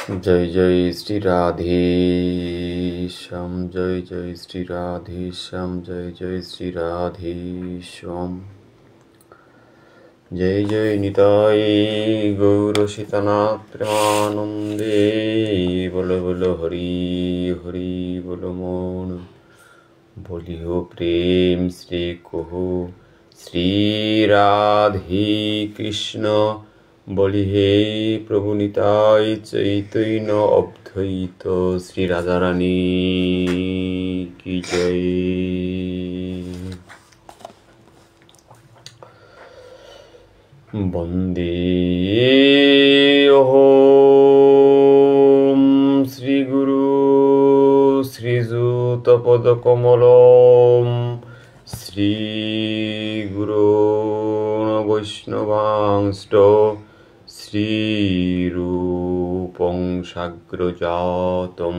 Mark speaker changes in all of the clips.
Speaker 1: जय जय श्री राधेश्याम जय जय श्री राधेश्याम जय जय श्री राधेश्याम जय जय निताय गौर सीतनाथ प्रेमानंदे बोलो बोलो हरि हरि बोलो मन बोलियो प्रेम श्री कहो श्री राधे कृष्ण বলি হে প্রভু নিতাই চৈতন্য অদ্বৈত শ্রী রাধারানী কি জয়। বন্দে অহোম শ্রী গুরু শ্রীযুত পদকমলম শ্রী গুরু বৈষ্ণবাংষ্ট শ্রীরূপং সাগ্রজাতং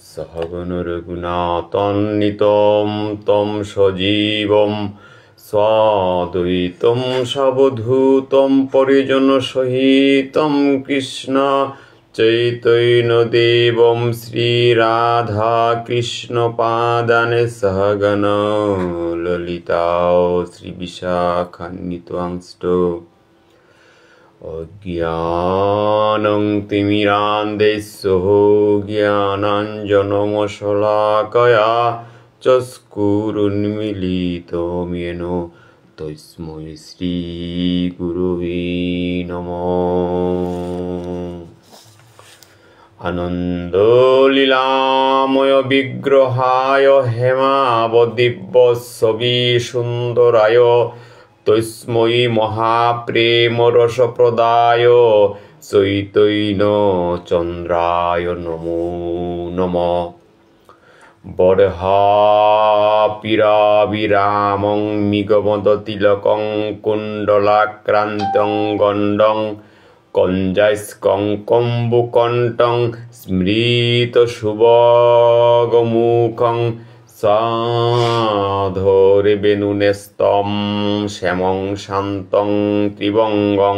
Speaker 1: সহগণ রঘুনাথান্বিতং তং সজীবং স্বাদ্বৈতং সাবধূতং পরিজনসহিতং কৃষ্ণ চৈতন্যদেবং শ্রীরাধা কৃষ্ণ পাদানে সহগণ ললিতা শ্রীবিশাখান্বিতাংশ্চ অজ্ঞানং তিমিরান্ধস্য জ্ঞানাঞ্জনমশলাকয়া চক্ষুরুন্মীলিতং येन তস্मै শ্রীগুরবে নমঃ। আনন্দলীলাময় বিগ্রহায় হেমাবদিব্যছবি সুন্দরায় তস্मै মহাপ্রেম রসপ্রদায় চৈতন্য চন্দ্রায় নমো নমঃ। বরহাপিরাবিরামং মিগমদতিলকং কুণ্ডলাক্রান্তং গণ্ডং কঞ্জাস্কং কম্বুকণ্ঠং স্মৃতশুভগমুখং সাধরে বেণুনেস্তম শ্যামং শান্তং ত্রিবঙ্গং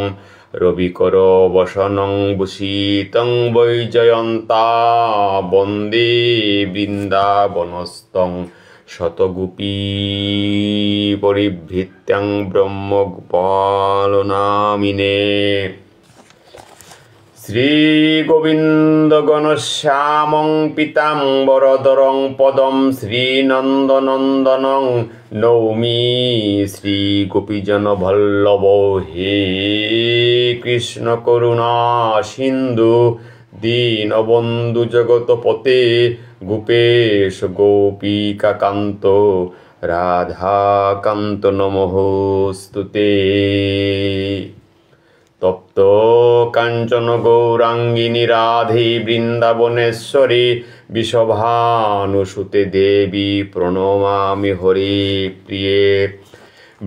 Speaker 1: রবিকর বসনং ভূষিতং বৈজয়ন্তা বন্দে বৃন্দাবনস্তং শতগোপী পরিভৃত্যং ব্রহ্মগোপালনামিনে। শ্রীগোবিন্দগণশ্যামং পীতাম্বরধরং পদম শ্রীনন্দনন্দনং নৌমি শ্রীগোপীজনবল্লভ। হে কৃষ্ণ করুণা সিন্ধু দীনবন্ধু জগৎপতে গোপেশ গোপিকাকান্ত রাধাকান্ত নমোস্তুতে। তপ্ত কাঞ্চন গৌরাঙ্গিনী রাধে বৃন্দাবনেশ্বরী বিষভানুসুতে দেবী প্রণমামি হরি প্রিয়ে।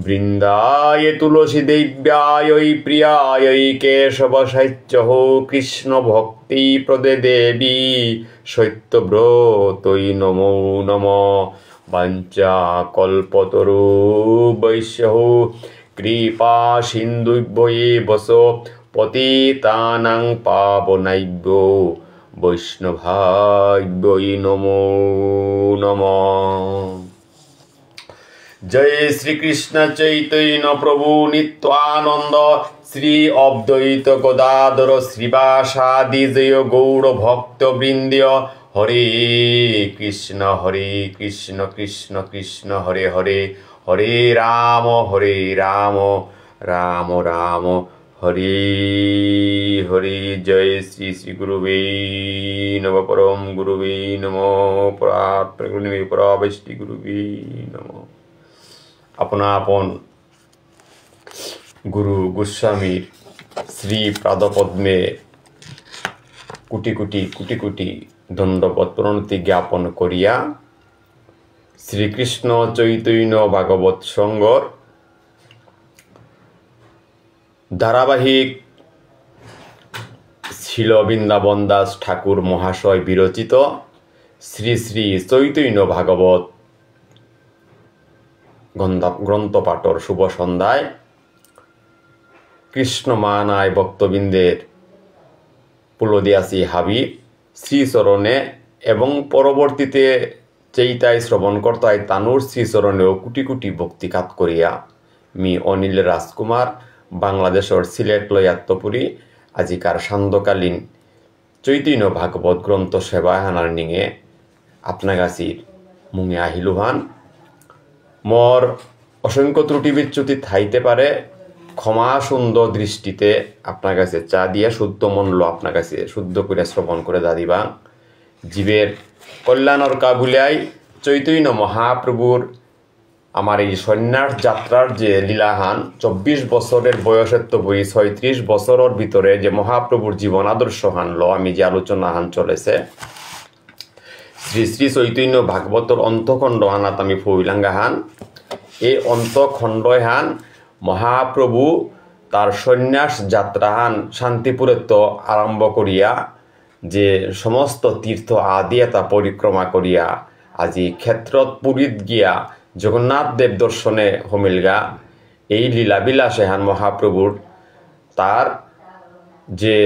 Speaker 1: বৃন্দায় তুলসী দেব্যায় প্রিয়ায় কেশবশৈচ্যহ কৃষ্ণ ভক্তি প্রদে দেবী সত্যব্রতৈ নমো নমঃ। বাঞ্ছা কল্পতরুভ্যশ্চ কৃপা সিন্ধুভ্যেব পতিতানাং পাবনাভ্যো বৈষ্ণবাভ্যো নমো নমঃ। জয় শ্রীকৃষ্ণ চৈতন্য প্রভু নিত্যানন্দ শ্রী অদ্বৈত গদাধর শ্রীবাসাদি জয় গৌর ভক্ত বৃন্দ। হরে কৃষ্ণ কৃষ্ণ কৃষ্ণ হরে হরে হরে রাম রাম রাম হরে হরে। জয় শ্রী শ্রী গুরুবে নমঃ পরম গুরুবে নমঃ পরাৎপরগুরুবে পরাবৈষ্ণি গুরুবে নমঃ। আপনা আপন গুরু গোস্বামীর শ্রী পাদপদ্মে কোটি কোটি কোটি কোটি দণ্ডবৎ প্রণতি জ্ঞাপন করিয়া শ্রীকৃষ্ণ চৈতন্য ভাগবত সংঘর ধারাবাহিক ছিল বৃন্দাবন দাস ঠাকুর মহাশয় বিরচিত শ্রী শ্রী চৈতন্য ভাগবত গ্রন্থ পাঠর শুভ সন্ধ্যায় কৃষ্ণ মানায় ভক্তবৃন্দের পুলদিয়াসি হাবিব শ্রীচরণে এবং পরবর্তীতে চেইতাই শ্রবণ কর্তায় তানুর শ্রীচরণেও কোটি কোটি ভক্তিঘাত করিয়া মি অনিল রাজকুমার বাংলাদেশের সিলেট লয়াত্তপুরী আজিকার সান্ধ্যকালীন চৈতন্য ভাগবত গ্রন্থ সেবা হানার নিঙে আপনাগাছির মুঙে আহিলুহান মর অসংখ্য ত্রুটি বিচ্যুতি থাইতে পারে ক্ষমা সুন্দর দৃষ্টিতে আপনার কাছে চা দিয়া শুদ্ধ মনল আপনার কাছে শুদ্ধ করে শ্রবণ করে দাদিবা জীবের কল্যাণর কাবুলিয়াই চৈতন্য মহাপ্রভুর আমার এই সন্ন্যাস যাত্রার যে লীলাহান 24 বছরের বয়সের তো বই 36 বছরের ভিতরে যে মহাপ্রভুর জীবন আদর্শ হানল আমি যে আলোচনা হান চলেছে শ্রী শ্রী চৈতন্য ভাগবতর অন্তখণ্ড হানাত আমি ফইলাঙ্গা হান এই অন্তখণ্ড হান মহাপ্রভু তার সন্ন্যাস যাত্রাহান শান্তিপুরে তো আরম্ভ করিয়া যে সমস্ত তীর্থ আদিয়া তা পরিক্রমা করিয়া আজি ক্ষেত্রত পুরীত গিয়া জগন্নাথ দেব দর্শনে হমিলগা এই লীলাবিলাসে হান মহাপ্রভুর তার যে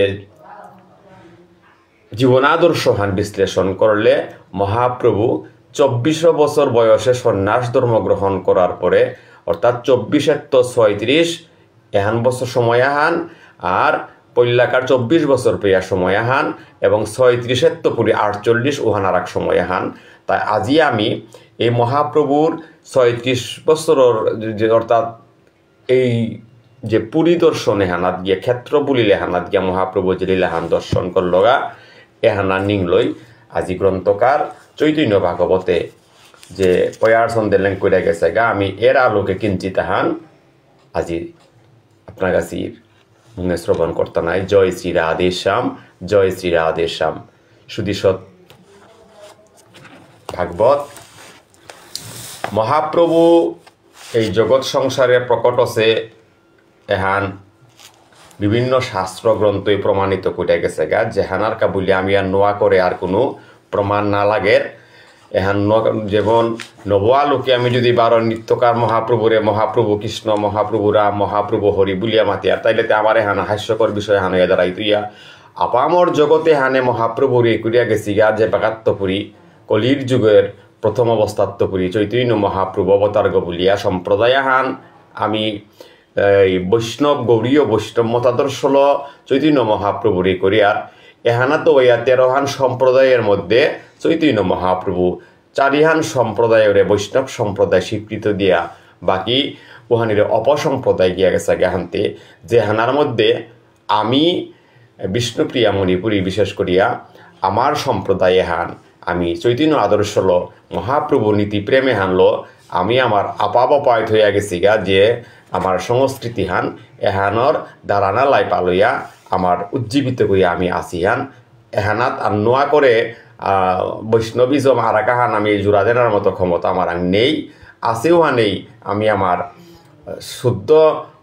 Speaker 1: জীবনাদর্শ হান বিশ্লেষণ করলে মহাপ্রভু 24 বছর বয়সে সন্ন্যাস ধর্ম গ্রহণ করার পরে অর্থাৎ 24 তো 36 এহান বছর সময় হান আর পল্লাকার 24 বছর পেয়া সময় হান এবং 36 তো পুরী 48 ওহান আর এক সময় হান তাই আজি আমি এই মহাপ্রভুর 36 বছরের যে অর্থাৎ এই যে পুরী দর্শনে হানাত গিয়া ক্ষেত্র বুলিলে হানাত গিয়া মহাপ্রভু যে লীলাহান দর্শন করলগা এহানা নিংলই আজি গ্রন্থকার চৈতন্য ভাগবতে যে পয়ার সন্দেলেন করে গেছে গা আমি এর আলোকে কিঞ্চিত হান আজি আপনার কাছে মুখে শ্রবণ করতে নাই জয় শ্রী রাধেশ্যাম জয় শ্রী রাধেশ্যাম সুদীসৎ ভাগবত মহাপ্রভু এই জগৎ সংসারে প্রকট আছে এহান বিভিন্ন শাস্ত্র গ্রন্থই প্রমাণিত করে গেছে গা যেহানার কাবুলি আমি আর নোয়া করে আর কোনো প্রমাণ না লাগে এহান যেমন নবআলোকে আমি যদি 12 নিত্যকার মহাপ্রভুরে মহাপ্রভু কৃষ্ণ মহাপ্রভু রাম মহাপ্রভু হরি বুলিয়া মাতিয়া তাইলে আমার এহান হাস্যকর বিষয় হান হয়ে দাঁড়াই তুইয়া আপামর জগতে হানে মহাপ্রভুর এই করিয়া গেছি গা যে বাগাত্তপুরী কলির যুগের প্রথম অবস্থাত্তপুরী চৈতন্য মহাপ্রভু অবতার্গ বলিয়া সম্প্রদায় হান আমি এই বৈষ্ণব গৌরীয় বৈষ্ণব মতাদর্শল চৈতন্য মহাপ্রভুর এই করিয়ার এহানা তো ওইয়া 13 হান সম্প্রদায়ের মধ্যে চৈতন্য মহাপ্রভু 4 হান সম্প্রদায়ের বৈষ্ণব সম্প্রদায় স্বীকৃত দিয়া বাকি ওহানির অপসম্প্রদায় গিয়া গেছে গেহান্তে যে হানার মধ্যে আমি বিষ্ণুপ্রিয়া মণিপুরী বিশেষ করিয়া আমার সম্প্রদায়ে হান আমি চৈতন্য আদর্শল মহাপ্রভু নীতি প্রেমে হানলো আমি আমার আপাবপায়ত হইয়া গেছি গা যে আমার সংস্কৃতি হান এহানর দাঁড়ানা লাই পালইয়া আমার উজ্জীবিত করিয়া আমি আসি হান এহানাত আর নোয়া করে বৈষ্ণবিজম আরাকাহান আমি জোড়া দেনার মতো ক্ষমতা আমার নেই আসেও নেই আমি আমার শুদ্ধ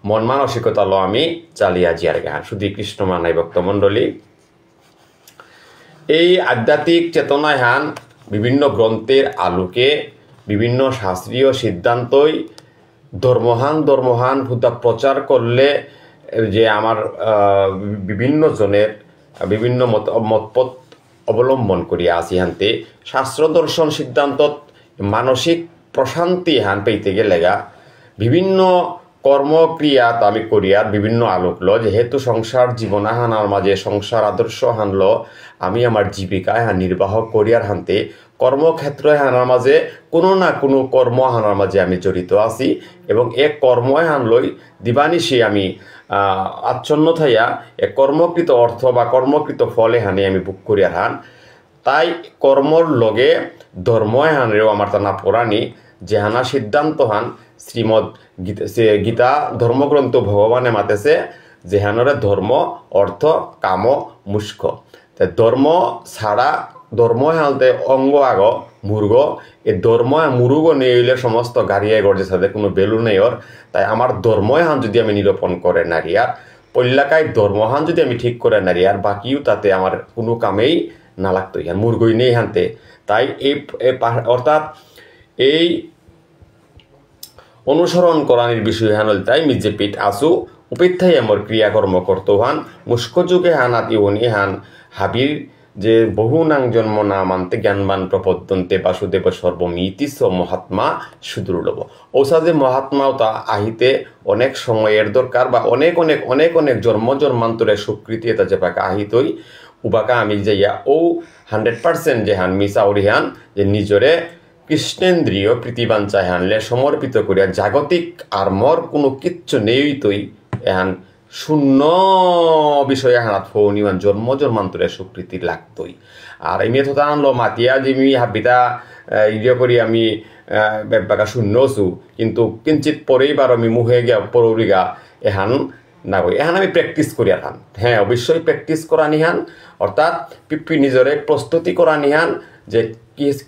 Speaker 1: মন মানসিকতা লো আমি চালিয়া জিয়ার গান শুধু কৃষ্ণ মানাই ভক্তমণ্ডলী এই আধ্যাত্মিক চেতনায় হান বিভিন্ন গ্রন্থের আলোকে বিভিন্ন শাস্ত্রীয় সিদ্ধান্তই ধর্মহান হুদা প্রচার করলে যে আমার বিভিন্ন জনের বিভিন্ন মতপথ অবলম্বন করিয়া আসি হানতে শাস্ত্র দর্শন সিদ্ধান্তত মানসিক প্রশান্তি হান পেইতে গেলেগা বিভিন্ন কর্মক্রিয়া আমি করিয়ার বিভিন্ন আলোক ল যেহেতু সংসার জীবন হানার মাঝে সংসার আদর্শ হানল আমি আমার জীবিকায় নির্বাহ করিয়ার হানতে কর্মক্ষেত্র হানার মাঝে কোনো না কোনো কর্ম হানার মাঝে আমি জড়িত আছি এবং এক কর্ময় হানলই দিবানিশি আমি আচ্ছন্ন থাইয়া এক কর্মকৃত অর্থ বা কর্মকৃত ফলে হানি আমি বুক করিয়ার হান তাই কর্মর লগে ধর্ময় হানরেও আমার তা না পড়ানি যেহানা সিদ্ধান্ত হান শ্রীমদ গীতা ধর্মগ্রন্থ ভগবানে মাতেছে যেহানরে ধর্ম অর্থ কাম মুষ্ক ধর্ম ছাড়া ধর্ম হালতে অঙ্গ আগ মুর্গ এই ধর্ম মুরুগ নেইলে সমস্ত গাড়িয়ায় গড়ছে সাথে কোনো বেলু নেই ওর তাই আমার ধর্মহান যদি আমি নিরূপণ করে নারিয়ার পল্লাকায় ধর্মহান যদি আমি ঠিক করে নারিয়ার বাকিও তাতে আমার কোনো কামেই না লাগতো ইহান মুরগই নেই হানতে তাই এই অর্থাৎ এই অনুসরণ করানির বিষয় হানল তাই মিজেপিট আসু উপেক্ষায় আমার ক্রিয়াকর্ম করতো হান মুস্ক যুগে হানাত ইউনি হান হাবির যে বহু নাং জন্ম না মানতে জ্ঞানবান প্রপদ্যন্তে বাসুদেব সর্বমিতিস মহাত্মা সুদুর্লভ ওসা যে মহাত্মাও তা আহিতে অনেক সময়ের দরকার বা অনেক অনেক অনেক অনেক জন্মান্তরের স্বীকৃতি এটা যে পাকা আহিতই উবাকা আমি যাইয়া ও 100% যে হান মিসাউরি হান যে নিজরে কৃষ্ণেন্দ্রীয় প্রীতিবাঞ্চা হানলে সমর্পিত করিয়া জাগতিক আর মর কোনো কিচ্ছু নেই তৈ এহান শূন্য বিষয়ে হানাত ফৌনিমান জন্মান্তরের স্বীকৃতি লাগতই আর এই মেথড আনলো মাতিয়া যে আমি হাবিতা ইয়ে করি আমি ব্যাপাকা শূন্য আছো কিন্তু কিঞ্চিত পরেই বার আমি মুহে গিয়া পরৌরিগা এহান না কই এহান আমি প্র্যাকটিস করি আহান হ্যাঁ অবশ্যই প্র্যাকটিস করা নিহান অর্থাৎ পিপি নিজরে প্রস্তুতি করা নিহান যে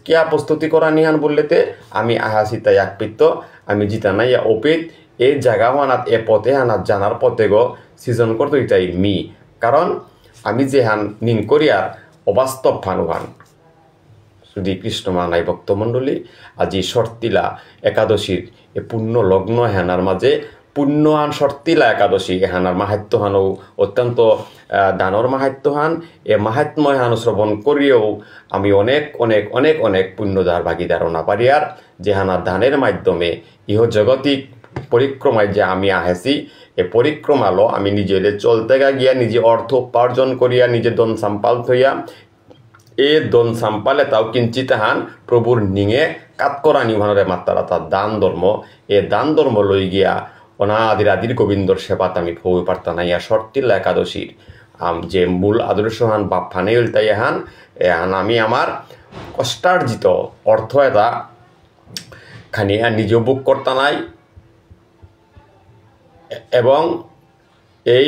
Speaker 1: কিয়া প্রস্তুতি করা নিহান বললেতে আমি আহাসি তাই আকপিত্ত আমি জিতা নাই ওপেত এই জায়গা হানাত এ পথে হানাত জানার পথে গো সিজন করতে তাই মি কারণ আমি যে হান নিং করিয়ার অবাস্তব ফানুহান যদি কৃষ্ণ মানাই ভক্তমণ্ডলী আজি শর্তিলা একাদশীর এ পুণ্য লগ্ন হেনার মাঝে পুণ্যহান শর্তিলা একাদশী এহানার মাহাত্ম্যহানও অত্যন্ত দানর মাহাত্ম্যহান এ মাহাত্ম্যয় হান শ্রবণ করিয়েও আমি অনেক অনেক অনেক অনেক পুণ্যদার ভাগিদার না পারিয়ার যে হানার দানের মাধ্যমে ইহ জগতিক পরিক্রমায় যে আমি আহেছি এ পরিক্রমালো আমি নিজে চলতে গিয়া নিজে অর্থ উপার্জন করিয়া নিজে দন সাম্পাল থইয়া এ দন সাম্পালে তাও কিঞ্চিত হান প্রভুর নিঙে কাত করা নিহানরে মাত্রা তার দান ধর্ম এ দান ধর্ম লই গিয়া অনাদির আদির গোবিন্দর সেবাত আমি ফৌ পারতা নাইয়া শর্তিল একাদশীর যে মূল আদর্শ হান বাপ ফানে তাই হান আমি আমার কষ্টার্জিত অর্থ এটা খানি নিজেও বুক করতা নাই এবং এই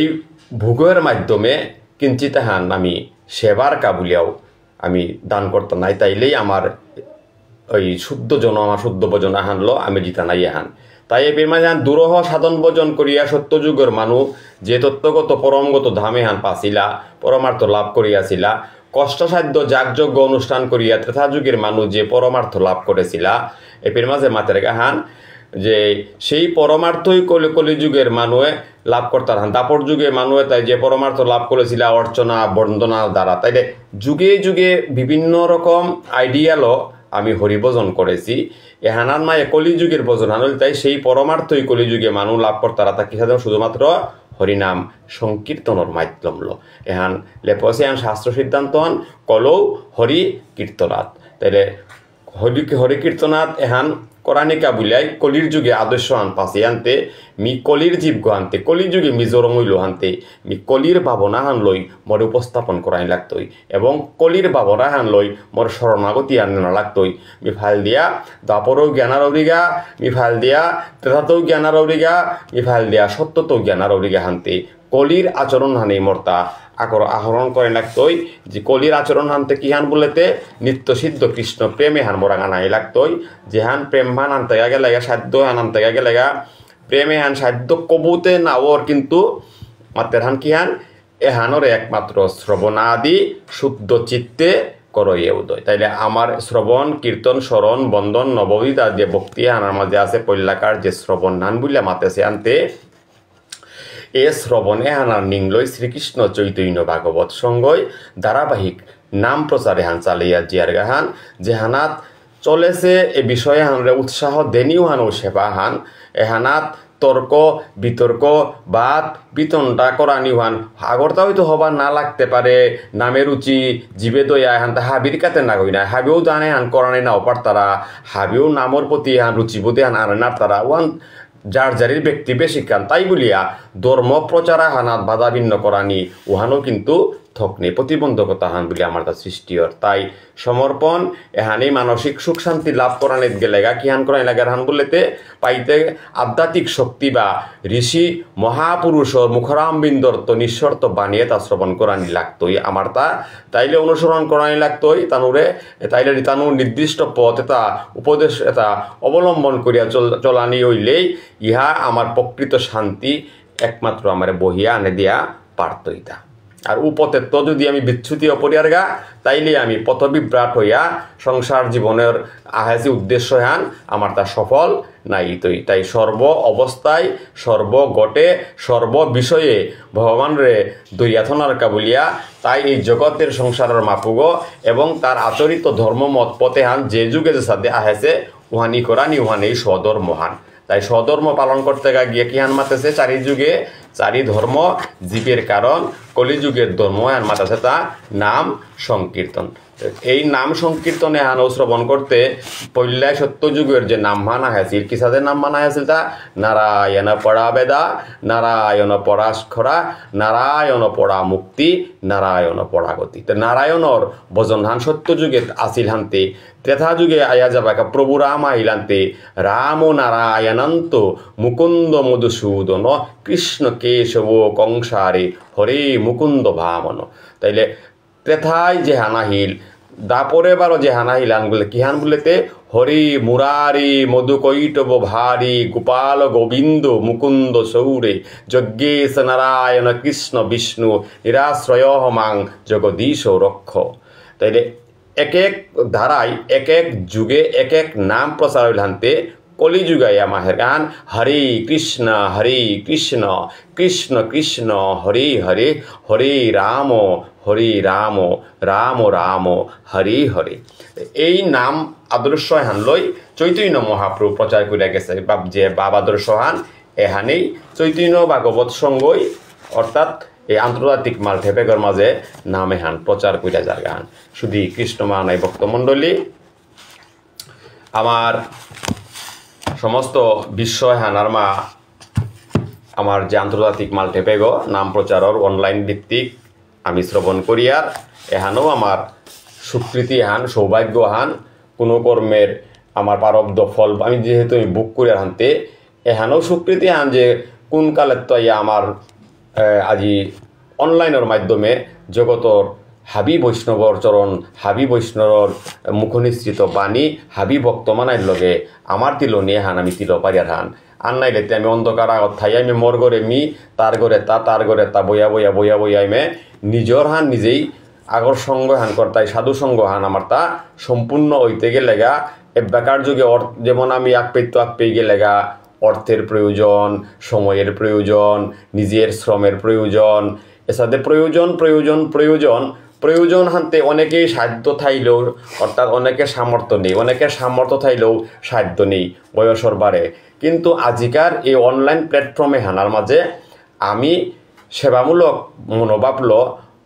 Speaker 1: ভোগের মাধ্যমে কিঞ্চিত হান আমি সেবার কাবুলিয়াও আমি দান করতে নাই তাইলেই আমার ওই শুদ্ধ জন আমার শুদ্ধ ভোজন হানলো আমি জিতা নাই হান তাই এ পেরমা যান দুরহ সাধন ভোজন করিয়া সত্যযুগের মানুষ যে তত্ত্বগত পরমগত ধামে হান পাছিলা পরমার্থ লাভ করিয়াছিলা কষ্টসাধ্য যাগযজ্ঞ অনুষ্ঠান করিয়া ত্রেতাযুগের মানুষ যে পরমার্থ লাভ করেছিলা এ পেরমা যে মাতের হান যে সেই পরমার্থই কলিযুগের মানুষে লাভ করতার হান দাপর যুগে মানুষে তাই যে পরমার্থ লাভ করেছিল অর্চনা বন্দনার দ্বারা তাইলে যুগে যুগে বিভিন্ন রকম আইডিয়ালও আমি হরিভজন করেছি এহানার মায়ে কলিযুগের ভজন হানল তাই সেই পরমার্থই কলিযুগে মানুষ লাভ করতারা তা কিসা শুধুমাত্র হরিনাম সংকীর্তনের মাধ্যম লো এহান লেপসে এহান শাস্ত্র সিদ্ধান্ত হন কলৌ হরি কীর্তনাথ তাইলে হরি কীর্তনাথ এহান কোরআনিকা বুলাই কলির যুগে আদর্শ আন পাশে আনতে মি কলির জীব গো আনতে কলির যুগে মিজোরম হইল আনতে মি কলির ভাবনা হান লই মোর উপস্থাপন করাই লাগতই এবং কলির ভাবনা হান লই মোর শরণাগতি আনা লাগতই মি ফাইল দিয়া দাপরও জ্ঞানার অরিগা মি ফাইল দিয়া ত্রেতাতেও জ্ঞানার অরিগা মি ফাইল দিয়া সত্যতেও জ্ঞানার অরিগা হানতে কলির আচরণ হানে মর্তা আহরণ করে লাগতই যে কলির আচরণ হানতে কি হান বলেতে নিত্য সিদ্ধ কৃষ্ণ প্রেমে হান মোরা গানাই লাগতই যে হান প্রেম হান আনতে গেলে সাধ্য হান আনতে গেলে প্রেমে হান সাধ্য কবুতে না ওর কিন্তু মাতের হান কি হান এ হানরে একমাত্র শ্রবণাদি শুদ্ধ চিত্তে করইয়ে উদয় তাইলে আমার শ্রবণ কীর্তন স্মরণ বন্দন নববিধ যে ভক্তি হানার মাঝে আছে পল্লাকার যে শ্রবণ নান বললে মাতেছে আনতে এ শ্রবণে হানার নিংলই শ্রীকৃষ্ণ চৈতন্য ভাগবত সঙ্গই ধারাবাহিক নাম প্রচারে হান চালিয়া জিয়ার গাহান যে হানাত চলেছে এ বিষয়ে হানরে উৎসাহ দেনিও হান ও সেবা হান এ হানাত তর্ক বিতর্ক বাদ বিতনটা করানি হান আগরটা হয়তো হবার না লাগতে পারে নামে রুচি জীবে দয়া হান তা হাবির কাতে না কই না হাবিও জানে হান করানি না অপার তারা হাবিও নামর প্রতি হান রুচিবোধে হান আনার তারা ওয়ান যার যারির ব্যক্তি বেশি কান তাই বলিয়া ধর্ম প্রচারা হানাত বাধা ভিন্ন করানি উহানও কিন্তু থকনে প্রতিবন্ধকতা হান বলে আমার তা সৃষ্টির তাই সমর্পণ এহানি মানসিক সুখ শান্তি লাভ করানিত গেলেগা কি হান করাই লাগে হান বললেতে পাইতে আধ্যাত্মিক শক্তি বা ঋষি মহাপুরুষর মুখরামবিন্দর তো নিঃশর্ত বানিয়ে তা শ্রবণ করানি লাগতই আমার তা তাইলে অনুসরণ করানি লাগতই তানুরে তাইলে তানুর নির্দিষ্ট পথ এটা উপদেশ এটা অবলম্বন করিয়া চলানি হইলেই ইহা আমার প্রকৃত শান্তি একমাত্র আমার বহিয়া আনে দিয়া পারতইতা আর উপতে তো যদি আমি বিচ্ছুতি অপরিয়ার গা তাইলে আমি পথবিভ্রাট হইয়া সংসার জীবনের আহাসি উদ্দেশ্য হান আমার তা সফল নাই তাই সর্ব অবস্থায় সর্বগটে সর্ব বিষয়ে ভগবান রে দরিয়াথনার কাবুলিয়া তাই এই জগতের সংসারের মাপুগ এবং তার আচরিত ধর্মমত পথে হান যে যুগে যে সাথে আহেছে উহানি করানি উহানেই স্বধর্মহান তাই স্বধর্ম পালন করতে গিয়ে কি হান মাতেছে চারি যুগে চারি ধর্ম জীবের কারণ কলিযুগের ধর্ম হান মাতাছে তা নাম সংকীর্তন এই নাম সংকীর্তনে হান শ্রবণ করতে পল্যায় সত্য যুগের যে নাম মানা হয়েছিল কিসাদের নাম মানা হয়েছিল তা নারায়ণ পড়া বেদা নারায়ণ পরাস্খরা নারায়ণ পড়া মুক্তি নারায়ণ পড়া গতি তো নারায়ণর ভজন হান সত্য যুগে আসিল হানতে ত্রেতা যুগে আয়া যাবাকা প্রভু রাম আহিলান্তে রাম নারায়ণান্ত মুকুন্দ মধুসূদন কৃষ্ণ কেশব কংসারে হরে মুকুন্দ ভামন তাইলে ত্রেথায় যে হানাহিল দাপরে বারো যে হানাহিল আনগুলো কি হান বলেতে হরি মুরারি মধুকৈটব ভারি গোপাল গোবিন্দ মুকুন্দ সৌরে যজ্ঞেশ নারায়ণ কৃষ্ণ বিষ্ণু নিরাশ্রয় মাং জগদীশ রক্ষ তাইলে এক এক ধারায় এক এক যুগে এক এক নাম প্রচার হইল হানতে কলিযুগাইয়া মাহের গান হরে কৃষ্ণ কৃষ্ণ কৃষ্ণ হরে হরে হরে রাম রাম রাম হরে হরে এই নাম আদর্শ হান লই চৈতন্য মহাপ্রভু প্রচার করে গেছে যে বাবা আদর্শ হান এহানেই চৈতন্য ভাগবত সঙ্গই অর্থাৎ এই আন্তর্জাতিক মাল্টিপেগর মাঝে নামে হান প্রচার করে যার গান শুধু কৃষ্ণ মানাই ভক্তমণ্ডলী আমার সমস্ত বিশ্ব হানার মা আমার যে আন্তর্জাতিক মাল্টিপেগ নাম প্রচারর অনলাইন ভিত্তিক আমি শ্রবণ করিয়ার এহানও আমার স্বীকৃতি হান সৌভাগ্য হান কোনো কর্মের আমার প্রারব্ধ ফল আমি যেহেতু আমি বুক করিয়ার হানতে এহানও স্বীকৃতি হান যে কোন কালের তো আমার আজি অনলাইনের মাধ্যমে জগতর হাবি বৈষ্ণবর চরণ হাবি বৈষ্ণবর মুখনিসৃত বাণী হাবি ভক্তমানাইর লগে আমার তিল নিয়ে হান আমি তিল পারিয়ার হান আর নাইলেতে আমি অন্ধকার আগত থাই আমি মোর ঘরে মি তার ঘরে তার ঘরে তা বইয়া আমি নিজর হান নিজেই আগর সঙ্গ হান করতাই সাধু সঙ্গ হান আমার তা সম্পূর্ণ হইতে গেলে গা এবাকার যুগে যেমন আমি এক পেয়ে গেলে গা অর্থের প্রয়োজন সময়ের প্রয়োজন নিজের শ্রমের প্রয়োজন এসাথে প্রয়োজন হানতে অনেকেই সাধ্য থাইলেও অর্থাৎ অনেকের সামর্থ্য নেই অনেকের সামর্থ্য থাইলেও সাধ্য নেই বয়সর বারে কিন্তু আজিকার এই অনলাইন প্ল্যাটফর্মে হানার মাঝে আমি সেবামূলক মনোভাব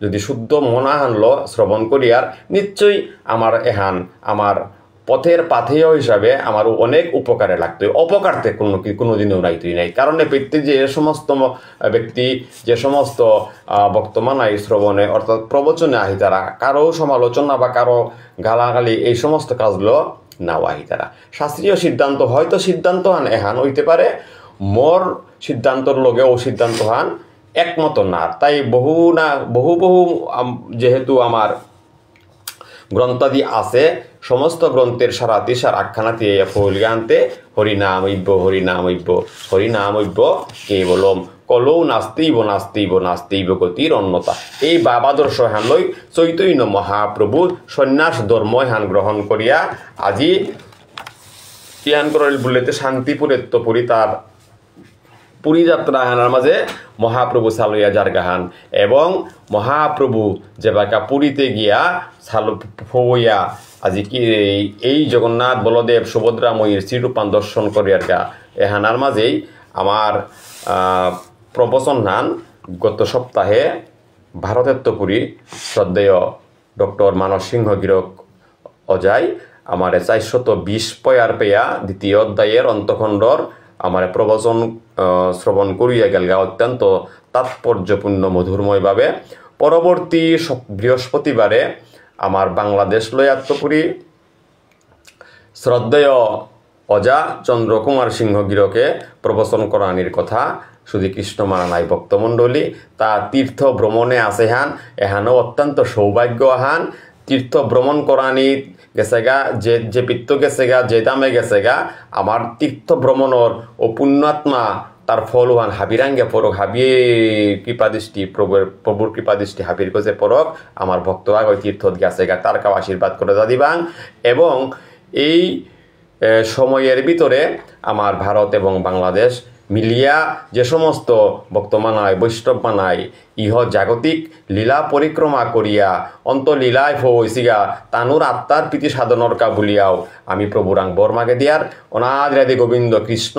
Speaker 1: যদি শুদ্ধ মনা হানলো শ্রবণ করিয়ার নিশ্চয়ই আমার এহান আমার পথের পাথেয় হিসাবে আমার অনেক উপকারে লাগতো অপকারতে কোনোদিনও নাই কারণ প্রত্যেক যে সমস্ত ব্যক্তি যে সমস্ত বক্তমানাই শ্রবণে অর্থাৎ প্রবচনে আহি তারা কারো সমালোচনা বা কারো গালাগালি এই সমস্ত কাজগুলো নাও আহি তারা শাস্ত্রীয় সিদ্ধান্ত হয়তো সিদ্ধান্ত হান এহান হইতে পারে মোর সিদ্ধান্তর লগেও সিদ্ধান্ত হান একমত না তাই বহু যেহেতু আমার গ্রন্থাদি আছে সমস্ত গ্রন্থের সারাতিসার আখ্যানাতি ফলগান্তে হরিনামৈব্য কেবলম কলৌ নাস্তিব গতির অন্যতা এই বাবাদর্শ হান লই চৈতন্য মহাপ্রভু সন্ন্যাস ধর্ম হান গ্রহণ করিয়া আজি ইয়ান করল বললেতে শান্তিপুরেত্বপুরী তার পুরী যাত্রা হানার মাঝে মহাপ্রভু সালইয়া জারগাহান এবং মহাপ্রভু যে বাকা পুরীতে গিয়া ফইয়া আজি কি এই জগন্নাথ বলদেব সুভদ্রাময়ীর শ্রীরূপান দর্শন করিয়ার গা এ হানার মাঝেই আমার প্রবচন হান গত সপ্তাহে ভারতেত্বপুরী শ্রদ্ধেয় ডক্টর মানস সিংহ গিরক অজায় আমার 420 পয়ার পেয়া দ্বিতীয় অধ্যায়ের অন্তখণ্ডর আমার প্রবচন শ্রবণ করিয়া গেলগা অত্যন্ত তাৎপর্যপূর্ণ মধুরময়ভাবে পরবর্তী বৃহস্পতিবারে আমার বাংলাদেশ লয়াত্তপুরী শ্রদ্ধেয় অজা চন্দ্রকুমার সিংহ গিরকে প্রবচন করানির কথা শুধু কৃষ্ণ মানানাই ভক্তমণ্ডলী তা তীর্থ ভ্রমণে আছে হান এহানো অত্যন্ত সৌভাগ্য হান তীর্থ ভ্রমণ করানি গেছে গা যে পিত্ত গেছে গা যে দামে গেছে গা আমার তীর্থ ভ্রমণর ও পুণ্যাত্মা তার ফল হান হাবিরাঙ্গে পরক হাবির কৃপাদৃষ্টি প্রভুর কৃপাদৃষ্টি হাবির কাছে পরক আমার ভক্ত আগয় তীর্থত গেছে গা তার কাউ আশীর্বাদ করে দিবাং এবং এই সময়ের ভিতরে আমার ভারত এবং বাংলাদেশ মিলিয়া যে সমস্ত ভক্ত মানায় বৈষ্ণব মানায় ইহ জাগতিক লীলা পরিক্রমা করিয়া অন্তলীলায় হইসিগা তানুর আত্মার প্রীতি সাধনর কা বলিয়াও আমি প্রভুরাং বর্মাকে দিয়ার অনাদ রাধে গোবিন্দ কৃষ্ণ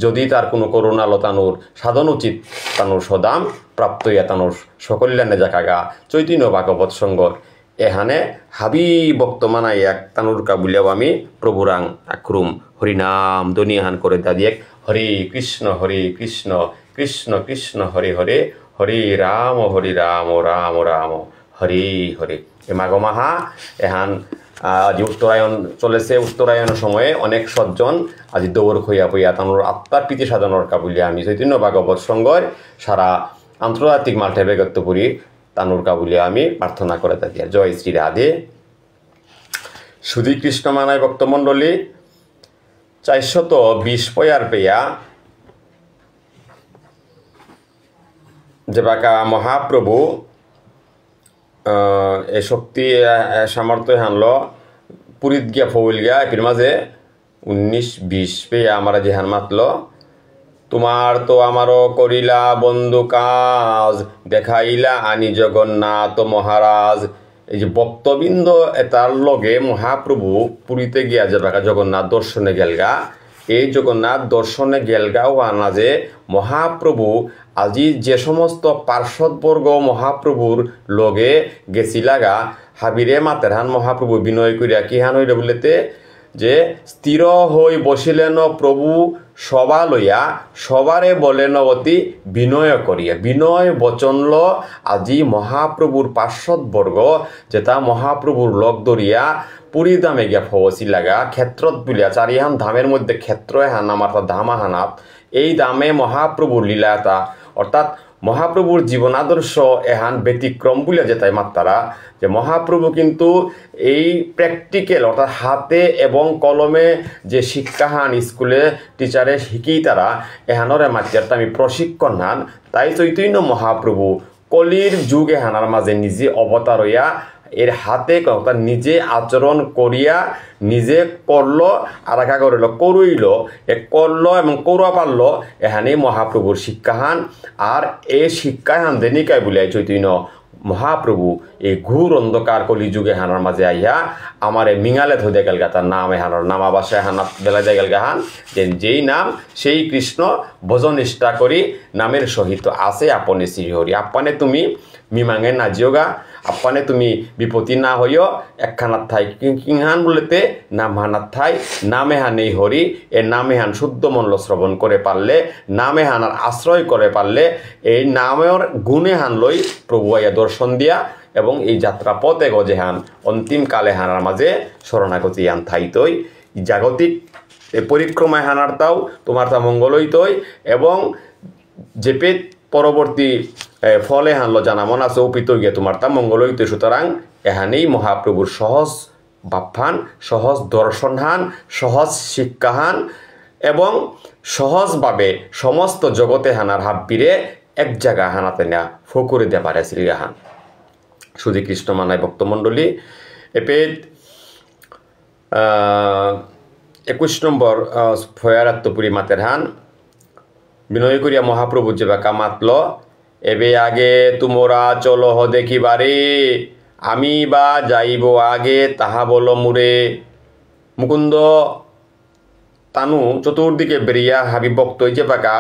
Speaker 1: যদি তার কোনো করুণালো তানুর সাধন উচিত তানুর সদাম প্রাপ্ত ইয়া তানুর সকল্যাণে জাকাগা চৈতন্য ভাগবত সঙ্গর এহানে হাবি ভক্ত মানাই এক তানুর কা বলিয়াও আমি প্রভুরাং আক্রুম হরিনাম দনিয়াহান করে দাদিয়েক হরে কৃষ্ণ কৃষ্ণ কৃষ্ণ হরে হরে হরে রাম রাম রাম হরে হরে এ মাঘ মাহা এহান আজ উত্তরায়ণ চলেছে উত্তরায়ণের সময়ে অনেক সজ্জন আজি দৌড় খইয়া বইয়া তানোর আত্মার প্রীতি সাধনের কাবুলিয়া আমি চৈতন্য ভাগবত সঙ্গর সারা আন্তর্জাতিক মাঠে বেগত্বপুরী তানুর কাবুলিয়া আমি প্রার্থনা করে থাকি জয় শ্রী রাধে সুধী কৃষ্ণ মানায় ভক্তমণ্ডলী 420 পয়ার পেয়া যে বাকা মহাপ্রভু এ শক্তি সামর্থ্য হানল পুরীত গিয়া ফৌল গিয়া এর মাঝে 19-20 পেয়া আমরা যে হান মাতল তোমার তো আমারও করিলা বন্ধু কাজ দেখাইলা আনি জগন্নাথ মহারাজ এই যে ভক্তবৃন্দ এটার লগে মহাপ্রভু পুরীতে গিয়া যে বাকা জগন্নাথ দর্শনে গেলগা এই জগন্নাথ দর্শনে গেলগা ওয়ানা যে মহাপ্রভু আজি যে সমস্ত পার্শ্বদবর্গ মহাপ্রভুর লগে গেছিলাগা হাবিরে মাতেরহান মহাপ্রভু বিনয় করিয়া কি হান হইল বলিতে যে স্থির হই বসিলেন প্রভু সবা লইয়া সবারে বলেন অতি বিনয় করিয়া বিনয় বচনল আজি মহাপ্রভুর পার্শ্বদবর্গ যেটা মহাপ্রভুর লগ ধরিয়া পুরী দামে গিয়া ফবসি লাগা ক্ষেত্রত বলিয়া চারিহান ধামের মধ্যে ক্ষেত্র হান আমার ধামা হানাত এই দামে মহাপ্রভুর লীলাটা অর্থাৎ মহাপ্রভুর জীবন আদর্শ এহান ব্যতিক্রম বলিয়া যেটাই মাত্তারা যে মহাপ্রভু কিন্তু এই প্র্যাকটিক্যাল অর্থাৎ হাতে এবং কলমে যে শিক্ষাহান স্কুলে টিচারে শিখেই তারা এহানরে মাত্রাটা আমি প্রশিক্ষণ হান তাই চৈতন্য মহাপ্রভু কলির যুগ এহানার মাঝে নিজে অবতার হইয়া এর হাতে অর্থাৎ নিজে আচরণ করিয়া নিজে করল আর একা করিল করইল এ করল এবং করুয়া পারল এহানে মহাপ্রভুর শিক্ষাহান আর এই শিক্ষাহান দেনিকায় বলিয়া চৈতন্য মহাপ্রভু এই ঘুর অন্ধকার কলিযুগে হানার মাঝে আইয়া আমার মিঙালে ধরে গেলগা তার নাম এহানোর নাম আবাসায় হানা বেলা যায় গেলগা হান যেই নাম সেই কৃষ্ণ ভজন নিষ্ঠা করি নামের সহিত আছে আপনে শ্রীহরি আপানে তুমি মিমাঙে না জিওগা আপানে তুমি বিপত্তি না হইও একখানার ঠাই কিংহান বলেতে নাম হানার ঠাই নামে হান এই হরি এ নামে হান শুদ্ধ মল্ল শ্রবণ করে পারলে নামে হানার আশ্রয় করে পারলে এই নামের গুণে হান লই প্রভু আইয়া দর্শন দিয়া এবং এই যাত্রা পথে গজে হান অন্তিম কালে হানার মাঝে শরণাগতি আন থাইতই জাগতিক পরিক্রমায় হানার তাও তোমার তা মঙ্গল হইতই এবং যেপে পরবর্তী ফলে হানলো জানা মন আছে উপিত গিয়ে তোমার তা মঙ্গল হইতে সুতরাং এহানেই মহাপ্রভুর সহজ বাপ্পান সহজ দর্শনহান সহজ শিক্ষাহান এবং সহজভাবে সমস্ত জগতে হানার হাব্বিরে এক জায়গা হানাতে নেয়া ফকুরে দে পারে শ্রীগাহান সুধী কৃষ্ণ মানায় ভক্তমণ্ডলী এপে 21 নম্বর ফয়ারাত্মপুরী মাতের হান বিনয় করিয়া মহাপ্রভু যে বাকা মাতল এবে আগে তোমরা চলো হ দেখিবারে আমি বা যাইব আগে তাহা বল মুরে মুকুন্দ তানু চতুর্দিকে বেরিয়া হাবি ভক্ত যে বাকা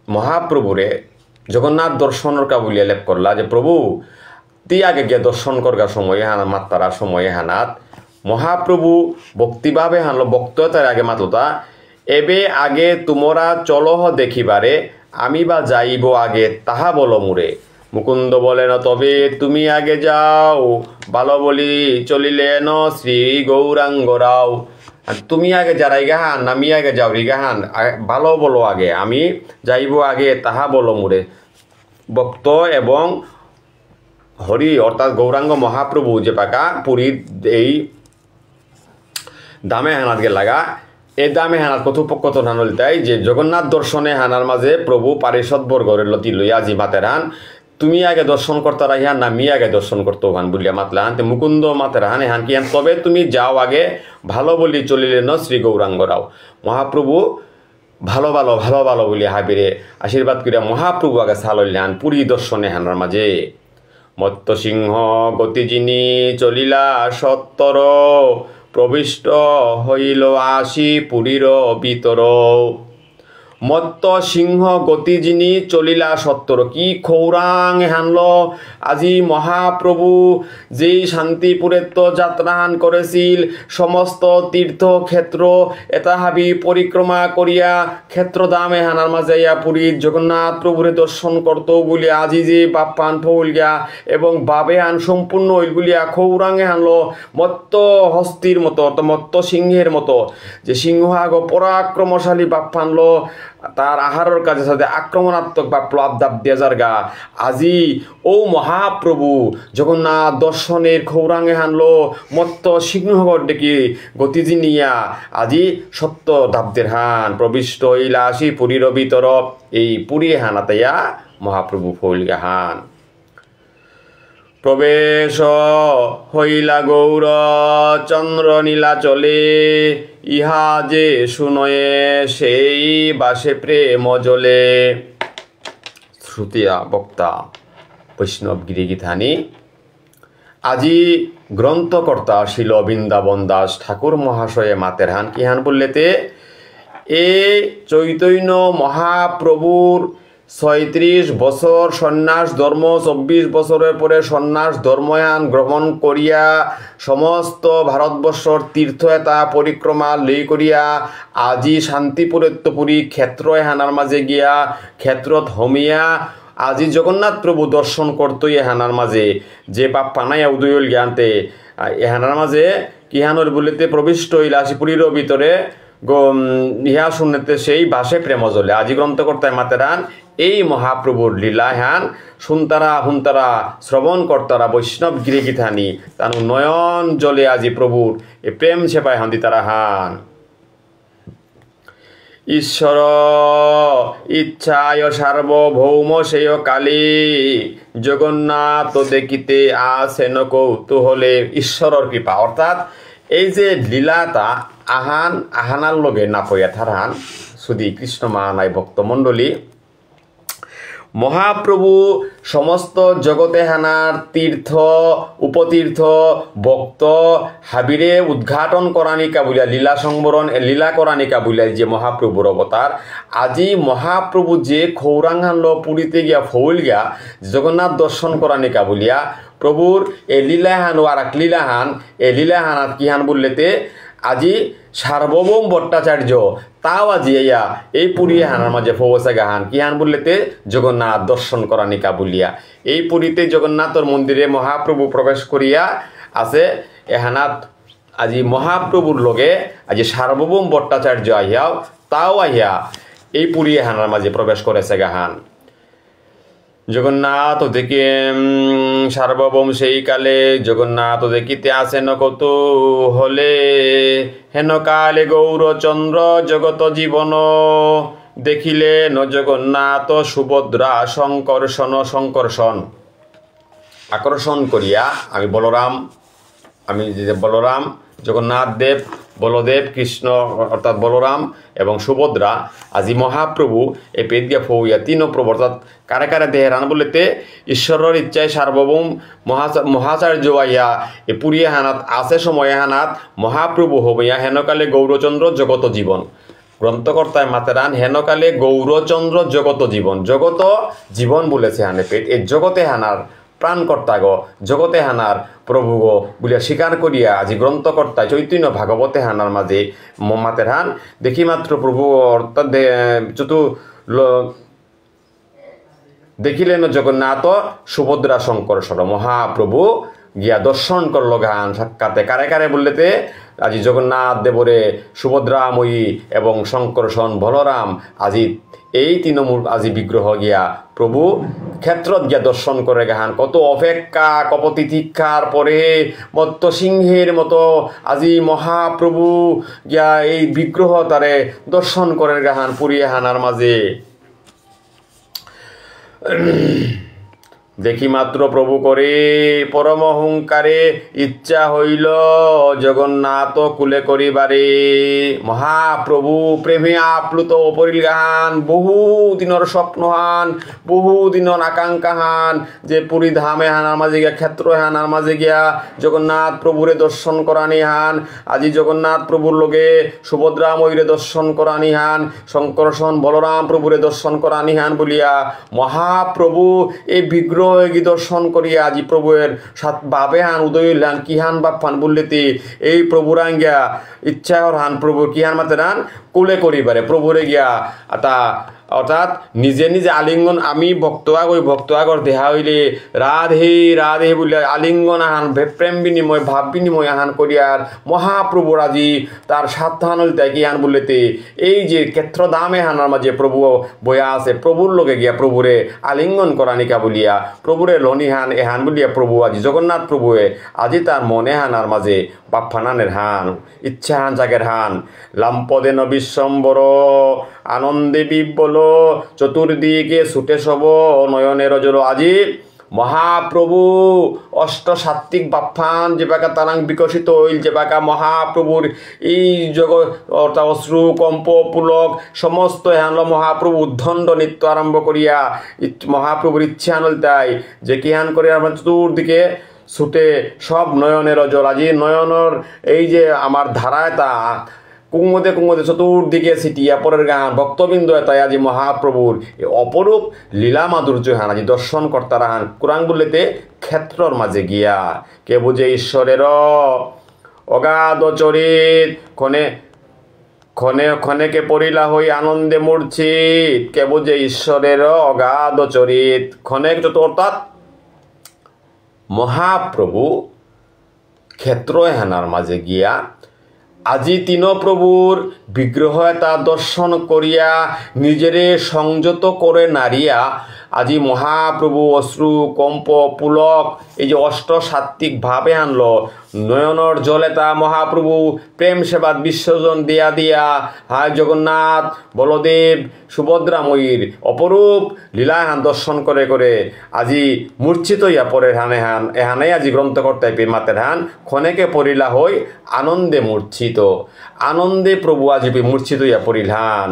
Speaker 1: মহাপ্রভুরে জগন্নাথ দর্শনের কা বলিয়া লেপ করলা যে প্রভু তি আগে গিয়ে দর্শন করবার সময়ে হানা মাত্তারার সময়ে হানাত মহাপ্রভু ভক্তিভাবে হানলো ভক্ততার আগে মাতলতা এবে আগে তোমরা চলহ দেখিবারে আমি বা যাইব আগে তাহা বলো মুরে মুকুন্দ বলেন তবে তুমি আগে যাও ভালো বলি চলিলেন শ্রী গৌরাঙ্গ রাও আর তুমি আগে যারাই গাহান আমি আগে যাও রি গাহান ভালো বলো আগে আমি যাইব আগে তাহা বলো মুরে ভক্ত এবং হরি অর্থাৎ গৌরাঙ্গ মহাপ্রভু যে পাকা পুরীর এই দামে হানাত গে লাগা এ দামে হানার কথোপকথন হানল তাই যে জগন্নাথ দর্শনে হানার মাঝে প্রভু পারিষদ বর্গরের লতি লইয়া আজি মাতের হান তুমি আগে দর্শন করতে রাহিয়ান না মি আগে দর্শন করতে হান বলিয়া মাতলান তে মুকুন্দ মাতের হান হান কি হান তবে তুমি যাও আগে ভালো বলি চলিলেন শ্রী গৌরাঙ্গরাও। মহাপ্রভু ভালো ভালো ভালো ভালো বলি হাবিরে আশীর্বাদ করিয়া মহাপ্রভু আগে সালল্যান পুরী দর্শনে হানার মাঝে মত্ত সিংহ গতিজিনী চলিলা সত্তর প্রবিষ্ট হইল আসি পুরীর ভিতর। মত্ত সিংহ গতিজিনী চলিলা সত্তর কি খৌরাং হানল আজি মহাপ্রভু যেই শান্তিপুরে তো যাত্রাহান করেছিল সমস্ত তীর্থক্ষেত্র এটা হাবি পরিক্রমা করিয়া ক্ষেত্রদামে হানার মাঝে ইয়া পুরী জগন্নাথ প্রভুরে দর্শন করত বলে আজি যে বাপ্পান ফৌল গিয়া এবং বাবে হান সম্পূর্ণ ওইগুলিয়া খৌরাঙে হানলো মত্ত হস্তির মতো মত্ত সিংহের মতো যে সিংহ আগ পরাক্রমশালী বাপ্পানলো তার আহারের কাজে সাথে আক্রমণাত্মক বা প্লাবদাব দেজার গা আজি ও মহাপ্রভু জগন্নাথ দর্শনের খৌরাঙে হানলো মত্ত সিংহগর ডেকে গতিজিনিয়া আজি সত্য দাবদের হান প্রবিষ্ট হইলা আসি পুরীর ভিতর এই পুরী হানাতাইয়া মহাপ্রভু ফইলগা হান। প্রবেশ হইলা গৌর চন্দ্র নীলা চলে ইহা যে শুনয়ে সেই বাসে প্রেম জলে। শ্রুতিয়া বক্তা বৈষ্ণব গিরিগীতানি আজি গ্রন্থকর্তা শিল বৃন্দাবন দাস ঠাকুর মহাশয়ে মাতের হান কি হান বললেতে এ চৈতন্য মহাপ্রভুর ৩৬ বছর সন্ন্যাস ধর্ম ২৪ বছরের পরে সন্ন্যাস ধর্ময়ান গ্রহণ করিয়া সমস্ত ভারতবর্ষর তীর্থ এটা পরিক্রমা লই করিয়া আজি শান্তিপুরেত্তপুরী ক্ষেত্র হানার মাঝে গিয়া ক্ষেত্রত হমিয়া আজি জগন্নাথ প্রভু দর্শন করতো এহানার মাঝে যে বাপ পানাইয়া উদয়ল জ্ঞানতে এহানার মাঝে কিহানোর বলিতে প্রবিষ্ট হইলা আসি পুরীর ভিতরে ইহা শুনতে সেই বাসে প্রেম জলে আজি গ্রন্থকর্তায় মাতেরান এই মহাপ্রভুর লীলা হান শুনতারা হুনতারা শ্রবণ কর্তারা বৈষ্ণব গিরিগীতানি তানু নয়ন জলে আজি প্রভুর এ প্রেম সেবায় হান্দি তারা হান। ঈশ্বর ইচ্ছায় সার্বভৌম সেয় কালী জগন্নাথ দেখিতে আসেন কৌতূহলে ঈশ্বরের কৃপা অর্থাৎ এই যে লীলাটা আহানার লগে না পয়া থারান শুধু কৃষ্ণ মানায় ভক্তমণ্ডলী মহাপ্রভু সমস্ত জগতে হানার তীর্থ উপতীর্থ ভক্ত হাবিরে উদ্ঘাটন করানিকা বুলিয়া লীলা সংবরণ লীলা করানিকা বুলিয়া যে মহাপ্রভুর অবতার আজি মহাপ্রভু যে খৌরাঙ্গানল পুরীতে গিয়া ফৌল গিয়া জগন্নাথ দর্শন করানিকা বুলিয়া প্রভুর এ লীলাহান ও আর এক লীলাহান এ লীলাহানাত কিহান বললেতে আজি সার্বভৌম ভট্টাচার্য তাও আজি ইয়া এই পুরী হানার মাঝে ফৌসা গাহান কিহান বললেতে জগন্নাথ দর্শন করানিকা বলিয়া এই পুরীতে জগন্নাথর মন্দিরে মহাপ্রভু প্রবেশ করিয়া আছে এহানাত আজি মহাপ্রভুর লগে আজি সার্বভৌম ভট্টাচার্য আহিয়াও তাও আহিয়া এই পুরী হানার মাঝে প্রবেশ করেছে গাহান। জগন্নাথ দেখে সার্বভৌম সেই কালে জগন্নাথ দেখিতে আসেন কৌতূহলে হেন কালে গৌরচন্দ্র জগত জীবন দেখিলে ন জগন্নাথ সুভদ্রা সংকর্ষণ আকর্ষণ করিয়া আমি বলরাম জগন্নাথ দেব বলদেব কৃষ্ণ অর্থাৎ বলরাম এবং সুভদ্রা আজি মহাপ্রভু এই পেদিয়া ফৌয়া তিন প্রভু অর্থাৎ কারে কারে দেহের হান বলতে ঈশ্বরের ইচ্ছায় সার্বভৌম মহাচার্য আইয়া এ পুরী হানাত আছে সময় হানাত মহাপ্রভু হইয়া হেনকালে গৌরচন্দ্র জগত জীবন গ্রন্থকর্তায় মাতেরান হেনকালে গৌরচন্দ্র জগত জীবন বলেছে হানে পেট এই জগতে হানার প্রাণকর্তা গো জগতে হানার প্রভু গো বলিয়া স্বীকার করিয়া আজি গ্রন্থকর্তা চৈতন্য ভাগবতে হানার মাঝে মাতের হান দেখি মাত্র প্রভু অর্থাৎ দেখিলেন জগন্নাথ সুভদ্রা সংকর্ষণ মহাপ্রভু গিয়া দর্শন করল গান সাক্ষাতে কারে কারে বললেতে আজি জগন্নাথ দেবরে সুভদ্রাময়ী এবং সংকর্ষণ বলরাম আজি এই তৃণমূল আজি বিগ্রহ গিয়া প্রভু ক্ষেত্রত গিয়া দর্শন করে গাহান কত অপেক্ষা কত তিতিক্ষার পরে মত্ত সিংহের মতো আজি মহাপ্রভু গিয়া এই বিগ্রহ তারে দর্শন করে গাহান পুরিয়া হানার মাঝে দেখি মাত্র প্রভু করে পরমহংকারে ইচ্ছা হইল জগন্নাথ কুলে করিবারে মহাপ্রভু প্রেমে আপ্লুত অপরিল গাহান বহু দিনের স্বপ্ন হান বহু দিনের আকাঙ্ক্ষা হান যে পুরী ধামে হানার মাঝে গিয়া ক্ষেত্র হানার মাঝে গিয়া জগন্নাথ প্রভুরে দর্শন করানি হান আজি জগন্নাথ প্রভুর লগে সুভদ্রা ময়ূরে দর্শন করানি হান শঙ্করসন বলরাম প্রভুরে দর্শন করানি হান বলিয়া মহাপ্রভু এই বিগ্রহ দর্শন করিয়া আজি প্রভুয়ের সাত বাবে হান উদয় হইলান কি হান বাপ ফান বললেতে এই প্রভুর আঙ্গিয়া ইচ্ছা হান প্রভু কি হান মাতে হান কুলে করিবারে প্রভুরে গিয়া তা অর্থাৎ নিজে নিজে আলিঙ্গন আমি ভক্ত আগর দেহা হইলে রাধে রাধে বলে আলিঙ্গন আহান প্রেম বিনিময় ভাব বিনিময় আহান করিয়ার মহাপ্রভুর আজি তার সাবধান হইতে কি হান বললেতে এই যে ক্ষেত্র দামে হানার মাঝে প্রভু বয়া আছে প্রভুর লোকে গিয়া প্রভুরে আলিঙ্গন করানিকা বলিয়া প্রভুরে লনি হান এহান বলিয়া প্রভু আজি জগন্নাথ প্রভুয়ে আজি তার মনে হানার মাঝে বাপ্পানানের হান ইচ্ছা হান জাগের হান লাম্পদে নবিশ্বম্বর আনন্দে বিব্বল চতুর্দিকে ছুটে সব নয়নের জল আজি মহাপ্রভু অষ্টসাত্ত্বিক বাপ্পান যেবাকা তারাং বিকশিত হইল যেবাকা মহাপ্রভুর এই জগৎ অর্থাৎ অশ্রু কম্প পুলক সমস্ত হানল মহাপ্রভু উদ্ধণ্ড নৃত্য আরম্ভ করিয়া মহাপ্রভুর ইচ্ছা আনল তাই যে কি হান করে আমরা চতুর্দিকে ছুটে সব নয়নের জল আজি নয়নের এই যে আমার ধারায় তা কুঙ্গদে চতুর্দিকে ছিটিয়া পরের গান ভক্তবৃন্দ তাই আজি মহাপ্রভুর অপরূপ লীলা মাধুর্য হান আজি দর্শন কর্তারা হান কুরাং বললেতে ক্ষেত্রর মাঝে গিয়া কে বুঝে ঈশ্বরের অগাধ চরিত ক্ষণেকে পরিলা হই আনন্দে মূর্ছিত কে বুঝে ঈশ্বরের অগাধ চরিত ক্ষণেক যত অর্থাৎ মহাপ্রভু ক্ষেত্র হানার মাঝে গিয়া আজি তিন প্রভুর বিগ্রহ তা দর্শন করিয়া নিজেরে সংযত করে নারিয়া আজি মহাপ্রভু অশ্রু কম্প পুলক এই যে অষ্টসাত্ত্বিক ভাবে আনল নয়নর জলে তা মহাপ্রভু প্রেম সেবাদ বিশ্বজন দিয়া দিয়া হায় জগন্নাথ বলদেব সুভদ্রাময়ীর অপরূপ লীলাহান দর্শন করে করে আজি মূর্ছিত ইয়া পরের হানে হান এহানে আজি গ্রন্থকর্তায় পেমাতের হান ক্ষণেকে পরিলা হই আনন্দে মূর্ছিত আনন্দে প্রভু আজি মূর্ছিত ইয়া পরিলান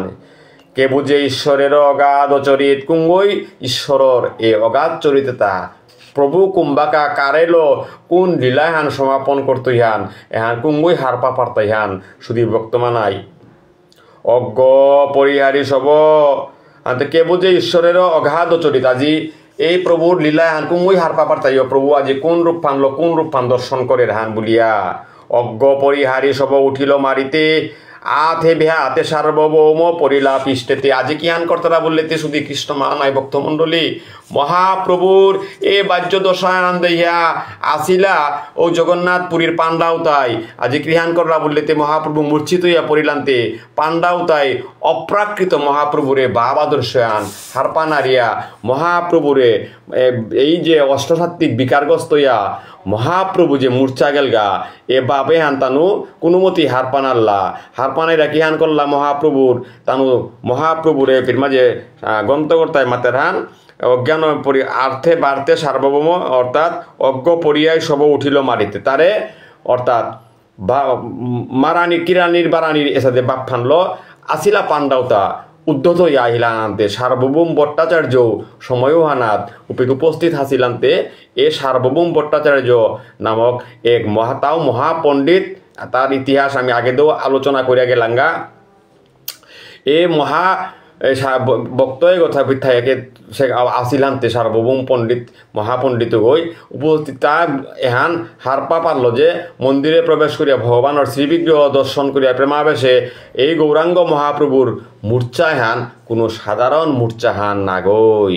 Speaker 1: কে বুঝে ঈশ্বরের অগাধ চরিত কুঙ্গই ঈশ্বরর এ অগাধ চরিততা প্রভু কুম্বাকা কারেল কোন লীলাহান সমাপন করতো ইহান এহান কুঙ্গই হারপা পারত ইহান শুধু বর্তমানাই অজ্ঞ পরিহারী সব কে বুঝে ঈশ্বরের অগাধ চরিত আজি এই প্রভুর লীলাহান কুঙ্গই হারপা পারতাই প্রভু আজি কোন রূপ ফানলো কোন রূপ ফান দর্শন করে হান বলিয়া অজ্ঞ পরিহারী সব উঠিল মারিতে আথে বেহা হাতে সার্বভৌম পরিলা পৃষ্ঠেতে আজি কি হান কর্তারা বললেতে শুধু কৃষ্ণ মানাই ভক্তমণ্ডলী মহাপ্রভুর এ বাহ্য দশায়ন দেহিয়া আসিলা ও জগন্নাথ পুরীর পান্ডাও তাই আজি গৃহান কররা বললেতে মহাপ্রভু মূর্ছিত হইয়া পরিলান্তে পান্ডাও তাই অপ্রাকৃত মহাপ্রভুরে বাব আদর্শয়ান হারপা নারিয়া মহাপ্রভুরে এই যে অষ্টসাত্ত্বিক বিকারগ্রস্ত হইয়া মহাপ্রভু যে মূর্ছা গেলগা এ বাবে হান তানু কোনোমতি হারপানাল্লা হারপানাইরা কি হান করলা মহাপ্রভুর তানু মহাপ্রভুরে ফির মাঝে গ্রন্থকর্তায় মাতের হান অজ্ঞান আর্থে বার্থে সার্বভৌম অর্থাৎ অজ্ঞ পরিয়ায় সব উঠিল মারিতে তারে অর্থাৎ মারানি কিরানির বারানির এসাদে বাপ ফানল আসিলা পান্ডাওতা উদ্ধত হইয়া আহিলান্তে সার্বভৌম ভট্টাচার্য সময়ও হানাত উপস্থিত হাসিলান্তে এ সার্বভৌম ভট্টাচার্য নামক এক মহাপণ্ডিত তার ইতিহাস আমি আগেও আলোচনা করিয়া গেলাঙ্গা এ বক্তব্য কথা পিঠাকে সে আসিলান্তে সার্বভৌম পণ্ডিত মহাপণ্ডিত হই উপস্থিত তার এহান হারপা পারল যে মন্দিরে প্রবেশ করিয়া ভগবানের শ্রীবিগ্রহ দর্শন করিয়া প্রেমাবেশে এই গৌরাঙ্গ মহাপ্রভুর মূর্ছা হান কোনো সাধারণ মূর্ছা হান নাগই।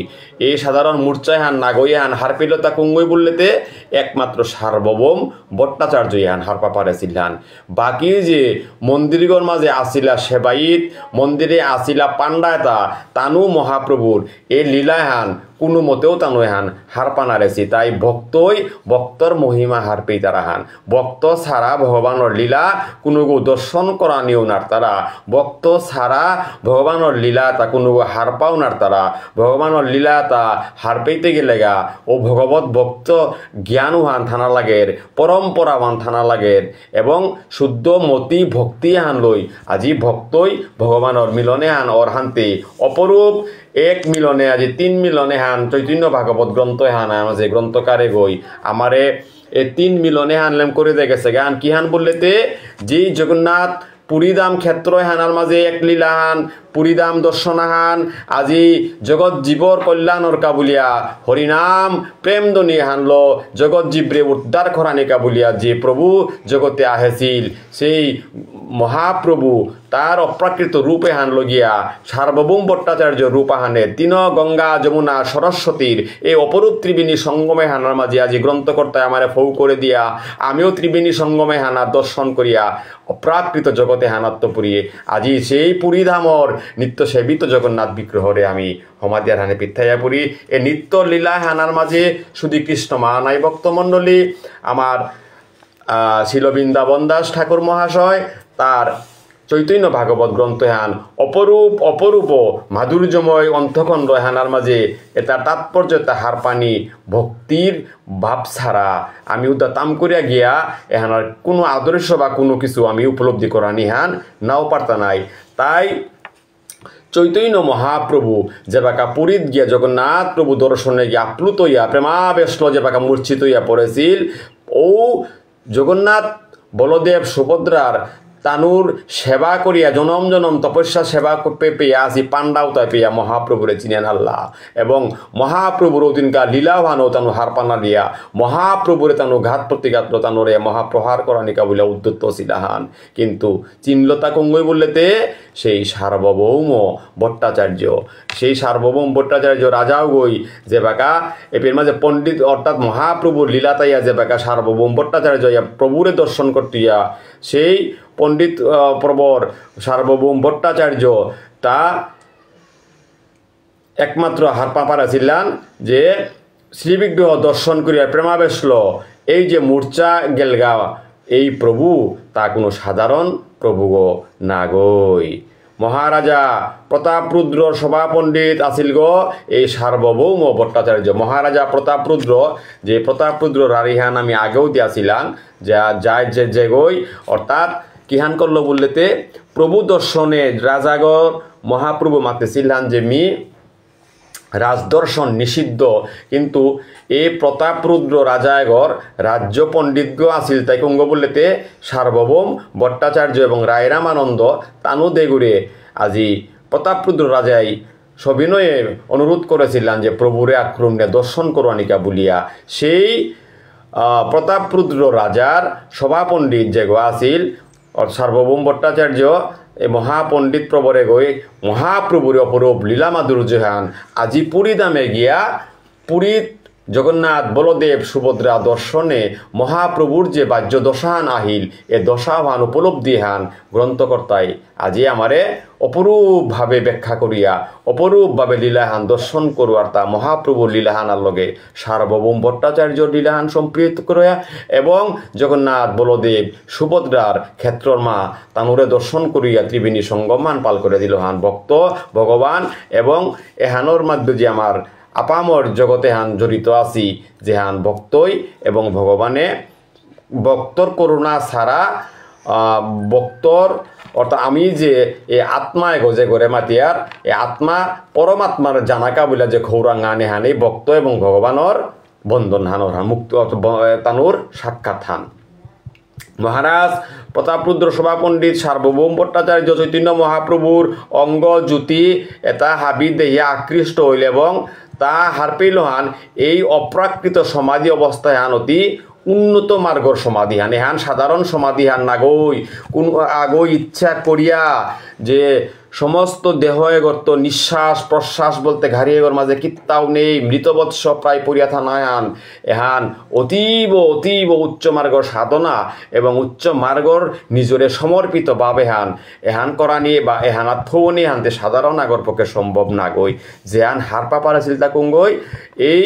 Speaker 1: এই সাধারণ মূর্ছা হান নাগই হান হারপিলতা কুঙ্গই বললেতে একমাত্র সার্বভৌম ভট্টাচার্য হান হারপা পারেছিলেন। বাকি যে মন্দিরগর মাঝে আসিলা সেবাইত, মন্দিরে আসিলা পাণ্ডায়তা, তানু মহাপ্রভুর এই লীলা হান কোনো মতেও তানু হান হারপা নারেছি। তাই ভক্তর মহিমা হারপেই তারা হান। ভক্ত ছাড়া ভগবানের লীলা কোনো দর্শন করা নিও নার তারা। ভক্ত ছাড়া ভগবানের লীলা তা কোনো হার পাও নার তারা। ভগবানের লীলা তা হার পেতে গেলে গা ও ভগবত ভক্ত জ্ঞানহান থানা লাগের, পরম্পরাবান থানা লাগের এবং শুদ্ধ মতি ভক্তি হান লই আজি ভক্তই ভগবানের মিলনে হান অরহান্তে অপরূপ এক মিলনে আজি 3 মিলনে হান চৈতন্য ভাগবত গ্রন্থ হান যে গ্রন্থকারে গই আমারে এ 3 মিলনে হানলেম করে দেখেছে গান কি হান বললেতে যে জগন্নাথ পুরীধাম ক্ষেত্র হানার মাঝে এক লীলা হান পুরীধাম দর্শনাহান আজি জগৎ জীবর কল্যাণর কাবুলিয়া হরিনাম প্রেম দনি হানল জগৎ জীবরে উদ্ধার খরানি কাবুলিয়া যে প্রভু জগতে আহেছিল সেই মহাপ্রভু তার অপ্রাকৃত রূপে হানল গিয়া সার্বভৌম ভট্টাচার্য রূপ হানে 3 গঙ্গা যমুনা সরস্বতীর এই অপরূপ ত্রিবেণী সঙ্গমে হানার মাঝে আজি গ্রন্থকর্তায় আমারে ফৌ করে দিয়া আমিও ত্রিবেণী সঙ্গমে হানা দর্শন করিয়া অপ্রাকৃত জগতে হানাত্ম পুরিয়ে আজি সেই পুরীধামর নিত্য সেবিত জগন্নাথ বিগ্রহরে আমি হমাদিয়ার হানে পিঠাইয়া পুরি এ নিত্য লীলা হানার মাঝে শুধু কৃষ্ণ মা নাই ভক্তমণ্ডলী আমার শিল বৃন্দাবন দাস ঠাকুর মহাশয় তার চৈতন্য ভাগবত গ্রন্থ হান অপরূপ মাধুর্যময় অন্তখণ্ড হানার মাঝে এটা তাৎপর্য তাহার পানি ভক্তির ভাব ছাড়া আমি উদা তাম করিয়া গিয়া এহানার কোনো আদর্শ বা কোনো কিছু আমি উপলব্ধি করা নিহান নাও পারতা নাই। তাই চৈতন্য মহাপ্রভু যে বাকা পুরীত গিয়া জগন্নাথ প্রভু দর্শনে গিয়া আপ্লুত হইয়া প্রেমাবেশল যে বাকা মূর্ছিত হইয়া পড়েছিল ও জগন্নাথ বলদেব সুভদ্রার তানুর সেবা করিয়া জনম জনম তপস্যা সেবা পেয়া আসি পাণ্ডাওতায় পেয়া মহাপ্রভুরে চিনেন আল্লাহ এবং মহাপ্রভুর ওদিনকা লীলাভানো তানু হার পানা দিয়া মহাপ্রভুরে তানু ঘাত প্রতিঘাত তানুরে মহাপ্রহার করানিকা বলে উদ্যত ছিলাহান। কিন্তু চিনলতা কঙ্গই বললেতে সেই সার্বভৌম ভট্টাচার্য সেই সার্বভৌম ভট্টাচার্য রাজাও গই যে বাকা এর মাঝে পণ্ডিত অর্থাৎ মহাপ্রভুর লীলাতাইয়া যে বাকা সার্বভৌম ভট্টাচার্য প্রভুরে দর্শন করতিয়া সেই পণ্ডিত প্রবর সার্বভৌম ভট্টাচার্য তা একমাত্র হার পাপারা ছিলেন যে শ্রীবিগ্রহ দর্শন করিয়া প্রেমাবেশল এই যে মূর্ছা গেলগা এই প্রভু তা কোনো সাধারণ প্রভু গো না গই। মহারাজা প্রতাপরুদ্রর সভা পণ্ডিত আসিল গো এই সার্বভৌম ভট্টাচার্য। মহারাজা প্রতাপরুদ্র যে প্রতাপরুদ্র রারিহান আমি আগেও দিয়াছিলাম যা যায় যে গই অর্থাৎ কিহান করলো বললেতে প্রভু দর্শনে রাজাগর মহাপ্রভু মাতেছিলেন যে মি রাজদর্শন নিষিদ্ধ কিন্তু এই প্রতাপরুদ্র রাজাগর রাজ্য পণ্ডিতগ আসিল তাই কঙ্গ বললেতে সার্বভৌম ভট্টাচার্য এবং রায়রামানন্দ তানু দেগুরে আজি প্রতাপরুদ্র রাজাই সবিনয়ে অনুরোধ করেছিলেন যে প্রভুরে আক্রমণে দর্শন করোয়ানিকা বলিয়া সেই প্রতাপরুদ্র রাজার সভাপণ্ডিত যে আসিল সার্বভৌম ভট্টাচার্য এই মহাপণ্ডিত প্রবরে গই মহাপ্রভুর অপরূপ লীলা মাধুর্য হান আজি পুরীধামে গিয়া পুরীত জগন্নাথ বলদেব সুভদ্রা দর্শনে মহাপ্রভুর যে বাহ্য দশাহান আহিল এ দশাহান উপলব্ধি হান গ্রন্থকর্তায় আজি আমারে অপরূপভাবে ব্যাখ্যা করিয়া অপরূপভাবে লীলাহান দর্শন করুয়ার তা মহাপ্রভুর লীলাহানার লগে সার্বভৌম ভট্টাচার্য লীলাহান সম্পৃক্ত করিয়া এবং জগন্নাথ বলদেব সুভদ্রার ক্ষেত্রর মা তানুরে দর্শন করিয়া ত্রিবেণী সঙ্গমান পাল করে দিল হান ভক্ত ভগবান এবং এহানোর মধ্যে যে আমার আপামর জগতে হান জড়িত আছি যে হান ভক্তই এবং ভগবানে ভক্তর করুণা ছাড়া ভক্তর অর্থাৎ আমি যে এই আত্মায় গজে করে মাতিয়ার এই আত্মা পরমাত্মার জানাকা বলে যে খৌরাঙ্গা নেহানি ভক্ত এবং ভগবানের বন্ধন হানোর হান মুক্ত তানুর সাক্ষাৎ হান। মহারাজ প্রতাপরুদ্র সভা পণ্ডিত সার্বভৌম ভট্টাচার্য চৈতন্য মহাপ্রভুর অঙ্গ জ্যোতি এটা হাবি দেহিয়া আকৃষ্ট হইল এবং তা হারপেইল হান এই অপ্রাকৃত সমাধি অবস্থায় হান অতি উন্নত মার্গর সমাধি হান এহান সাধারণ সমাধি হান নাগই কোন আগই ইচ্ছা করিয়া যে সমস্ত দেহ এগর্ত নিঃশ্বাস প্রশ্বাস বলতে ঘাড়ি এগর মাঝে কিত্তাও নেই মৃতবৎস প্রায় পড়িয়া থানায়ান এহান অতীব অতীব উচ্চ মার্গর সাধনা এবং উচ্চ মার্গর নিজরে সমর্পিত বাবেহান এহান করা নিয়ে বা এহানাত থৌনি হানতে সাধারণ আগর পক্ষে সম্ভব না গই যেহান হারপা পারাছিল তা কুঙ্গই এই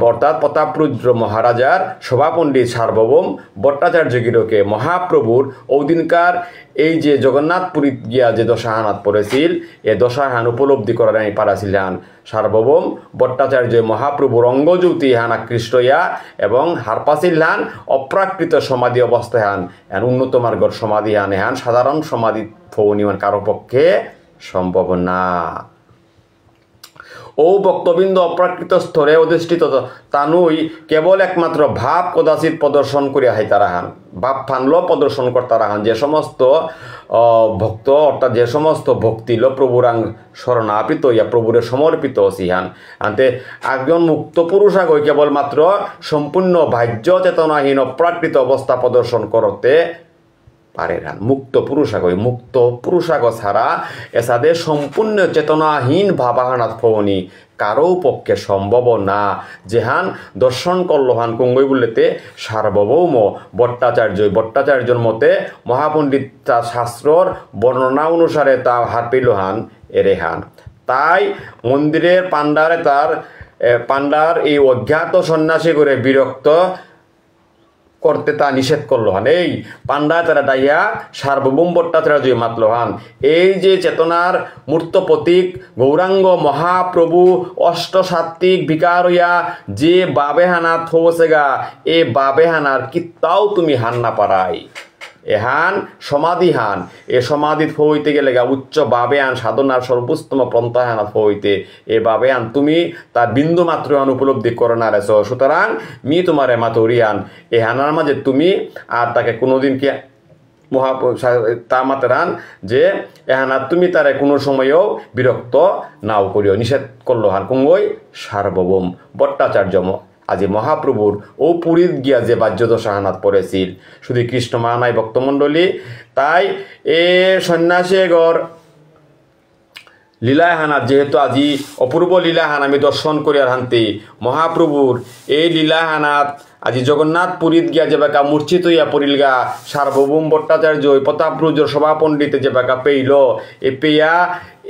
Speaker 1: অর্থাৎ প্রতাপরুদ্র মহারাজার সভাপণ্ডিত সার্বভৌম ভট্টাচার্যগিরকে মহাপ্রভুর ওদিনকার এই যে জগন্নাথপুরী গিয়া যে দশাহানাত পড়েছিল এ দশাহান উপলব্ধি করার আমি পারাছিলেন সার্বভৌম ভট্টাচার্য মহাপ্রভুর অঙ্গজ্যোতি হান আকৃষ্ট ইয়া এবং হারপাছিল হান অপ্রাকৃত সমাধি অবস্থায় হান এন উন্নত মার্গর সমাধি হান এহান সাধারণ সমাধি ফৌনিমান কারো পক্ষে সম্ভব না ও বক্তবৃন্দ অপ্রাকৃত স্তরে অধিষ্ঠিত তানুই কেবল একমাত্র ভাব কদাচিৎ প্রদর্শন করিয়া হাইতারাহান ভাব ফানল প্রদর্শন করতারাহান যে সমস্ত ভক্ত অর্থাৎ যে সমস্ত ভক্তিল প্রভুরাং শরণাপিত ইয়া প্রভুরে সমর্পিত সিহান আনতে একজন মুক্ত পুরুষ আগই কেবলমাত্র সম্পূর্ণ বাহ্য চেতনাহীন অপ্রাকৃত অবস্থা প্রদর্শন করতে পারে না মুক্ত পুরুষাগই মুক্ত পুরুষাগ ছাড়া এসাদে সম্পূর্ণ চেতনাহীন ভাবাহানাত ফবনি কারো পক্ষে সম্ভব না যেহান দর্শন করলহান কুঙ্গই বললেতে সার্বভৌম ভট্টাচার্যর মতে মহাপণ্ডিত শাস্ত্রর বর্ণনা অনুসারে তা হার পেলহান এরেহান তাই মন্দিরের পাণ্ডার এই অজ্ঞাত সন্ন্যাসী করে বিরক্ত করতে তা নিষেধ করলো হান এই পাণ্ডা তারা ডাইয়া সার্বভৌম ভট্টাচার্য মাতলো হান এই যে চেতনার মূর্ত প্রতীক গৌরাঙ্গ মহাপ্রভু অষ্টসাত্ত্বিক বিকার হইয়া যে বাবে হানা থোসেগা এ বাবে হানার কিত্তাও তুমি হান না পারাই এহান সমাধি হান এ সমাধি হইতে গেলে গা উচ্চ বাবে আন সাধনার সর্বোত্তম পন্থা হানাত হইতে এ বাবে আন তুমি তার বিন্দু মাত্র আন উপলব্ধি করে না রেছ সুতরাং মি তোমার মাতরিয়ান এ হানার মাঝে তুমি আর তাকে কোনোদিন কি তা মাতেরান যে এহানা তুমি তারে কোনো সময়ও বিরক্ত নাও করিও নিষেধ করলো হান কুঙ্গই সার্বভৌম ভট্টাচার্য আজি মহাপ্রভুর ও পুরীত গিয়া যে বাহ্যদশাহানাত পড়েছিল শুধু কৃষ্ণ মানাই ভক্তমণ্ডলী তাই এ সন্ন্যাসীগর লীলাহানাত যেহেতু আজি অপূর্ব লীলাহান আমি দর্শন করিয়ার হান্তি মহাপ্রভুর এই লীলাহানাত আজি জগন্নাথ পুরীত গিয়া যে বাকা মূর্ছিত হইয়া পড়িলগা সার্বভৌম ভট্টাচার্য প্রতাপরুদ্র সভাপণ্ডিতে যে বাকা পেইল এ পেয়া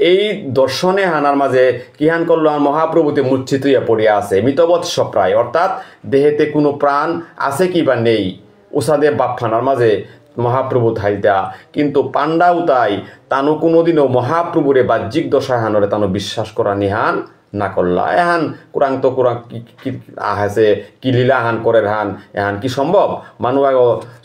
Speaker 1: এই দর্শনে হানার মাঝে কিহান করল মহাপ্রভুতে মূর্ছিত হইয়া পড়িয়া আছে মৃতবৎস প্রায় অর্থাৎ দেহেতে কোনো প্রাণ আছে কি বা নেই উষাদে বাপফানার মাঝে মহাপ্রভু থাইতা কিন্তু পাণ্ডাও তাই তানো কোনোদিনও মহাপ্রভুরে বাহ্যিক দশাহানরে তানো বিশ্বাস করা নিহান না করলা এহান কুরাং তো কুরাং কি আহাসে কি লীলাহান করে হান এহান কি সম্ভব মানুষ আগ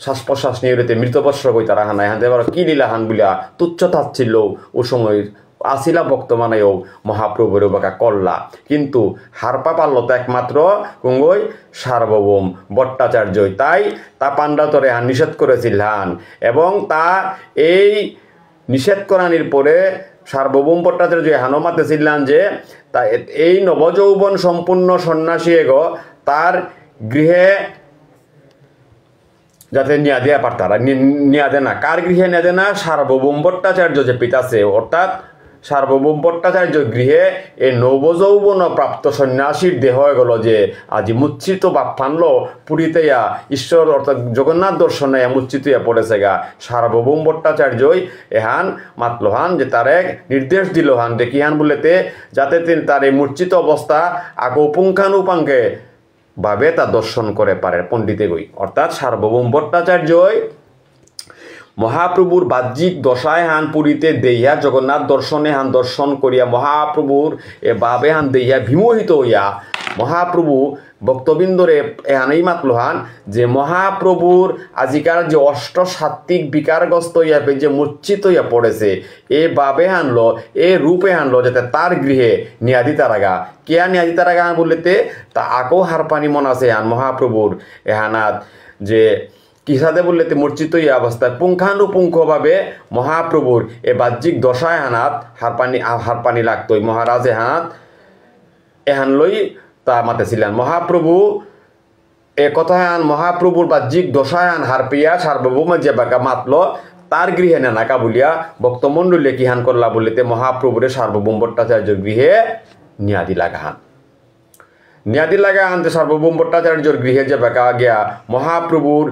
Speaker 1: শ্বাস প্রশ্বাস নিয়ে মৃতবৎস কই তারা হান এহান এবার কি লীলাহান বলিয়া তুচ্ছ থাকছিল ও সময় আসিলা ভক্ত মানেও মহাপ্রভুর বাকা করলা কিন্তু হারপা পারল তো একমাত্র কুঙ্গই সার্বভৌম ভট্টাচার্যই তাই তা পাণ্ডাতরে হান নিষেধ করেছিল হান এবং তা এই নিষেধ করানির পরে সার্বভৌম ভট্টাচার্য হানো মাতেছিলেন যে তা এই নবযৌবন সম্পূর্ণ সন্ন্যাসী এগো তার গৃহে যাতে নিয়া দেয়া পারতারা নিয়া দে না কার গৃহে নিয়া দে না সার্বভৌম ভট্টাচার্য যে পিতাছে অর্থাৎ সার্বভৌম ভট্টাচার্য গৃহে এই নবযৌবন প্রাপ্ত সন্ন্যাসীর দেহ হয়ে গেল যে আজি মুচ্ছিত বাপ ফানলো পুরীতে ঈশ্বর অর্থাৎ জগন্নাথ দর্শনে মুচ্ছিত পড়েছে গা সার্বভৌম ভট্টাচার্যই এহান মাতলোহান যে তার এক নির্দেশ দিল হান যে কিহান বলেতে যাতে তিনি তার এই মূর্ছিত অবস্থা আগো পুঙ্খানুপুঙ্খে ভাবে তা দর্শন করে পারে পণ্ডিতে গই অর্থাৎ সার্বভৌম ভট্টাচার্যই মহাপ্রভুর বাহ্যিক দশায় হান পুরীতে দেইয়া জগন্নাথ দর্শনে হান দর্শন করিয়া মহাপ্রভুর এ বাবে হান দেইয়া বিমোহিত হইয়া মহাপ্রভু ভক্তবৃন্দরে এহানেই মাতলো হান যে মহাপ্রভুর আজিকার যে অষ্টসাত্ত্বিক বিকারগ্রস্ত হইয়া যে মূর্ছিত হইয়া পড়েছে এ বাবে হানলো এ রূপে হানলো যাতে তার গৃহে নিয়াদি তারাগা কেয়া নিয়াদি তারাগা হান বললেতে তা আকো হারপানি মন আছে হান মহাপ্রভুর এহানাত যে কিসাদে বললেতে মূর্ছিত ইয়া অবস্থায় পুঙ্খানুপুঙ্খভাবে মহাপ্রভুর এ বাহ্যিক দশায় হানাত হারপানি লাগতোই মহারাজ এহানাত এহান লই তা মাতেছিলেন মহাপ্রভু এ কথায় আন মহাপ্রভুর বাহ্যিক দশায় আন হারপিয়া সার্বভৌম যে বাকা মাতল তার গৃহে নাকা বলিয়া ভক্তমণ্ডলী কিহান করলা বলিতে মহাপ্রভুরে সার্বভৌম ভট্টাচার্য গৃহে নিয়াদি লাগাহান নিয়াদি লাগাহান সার্বভৌম ভট্টাচার্যর গৃহে যে বেকা গিয়া মহাপ্রভুর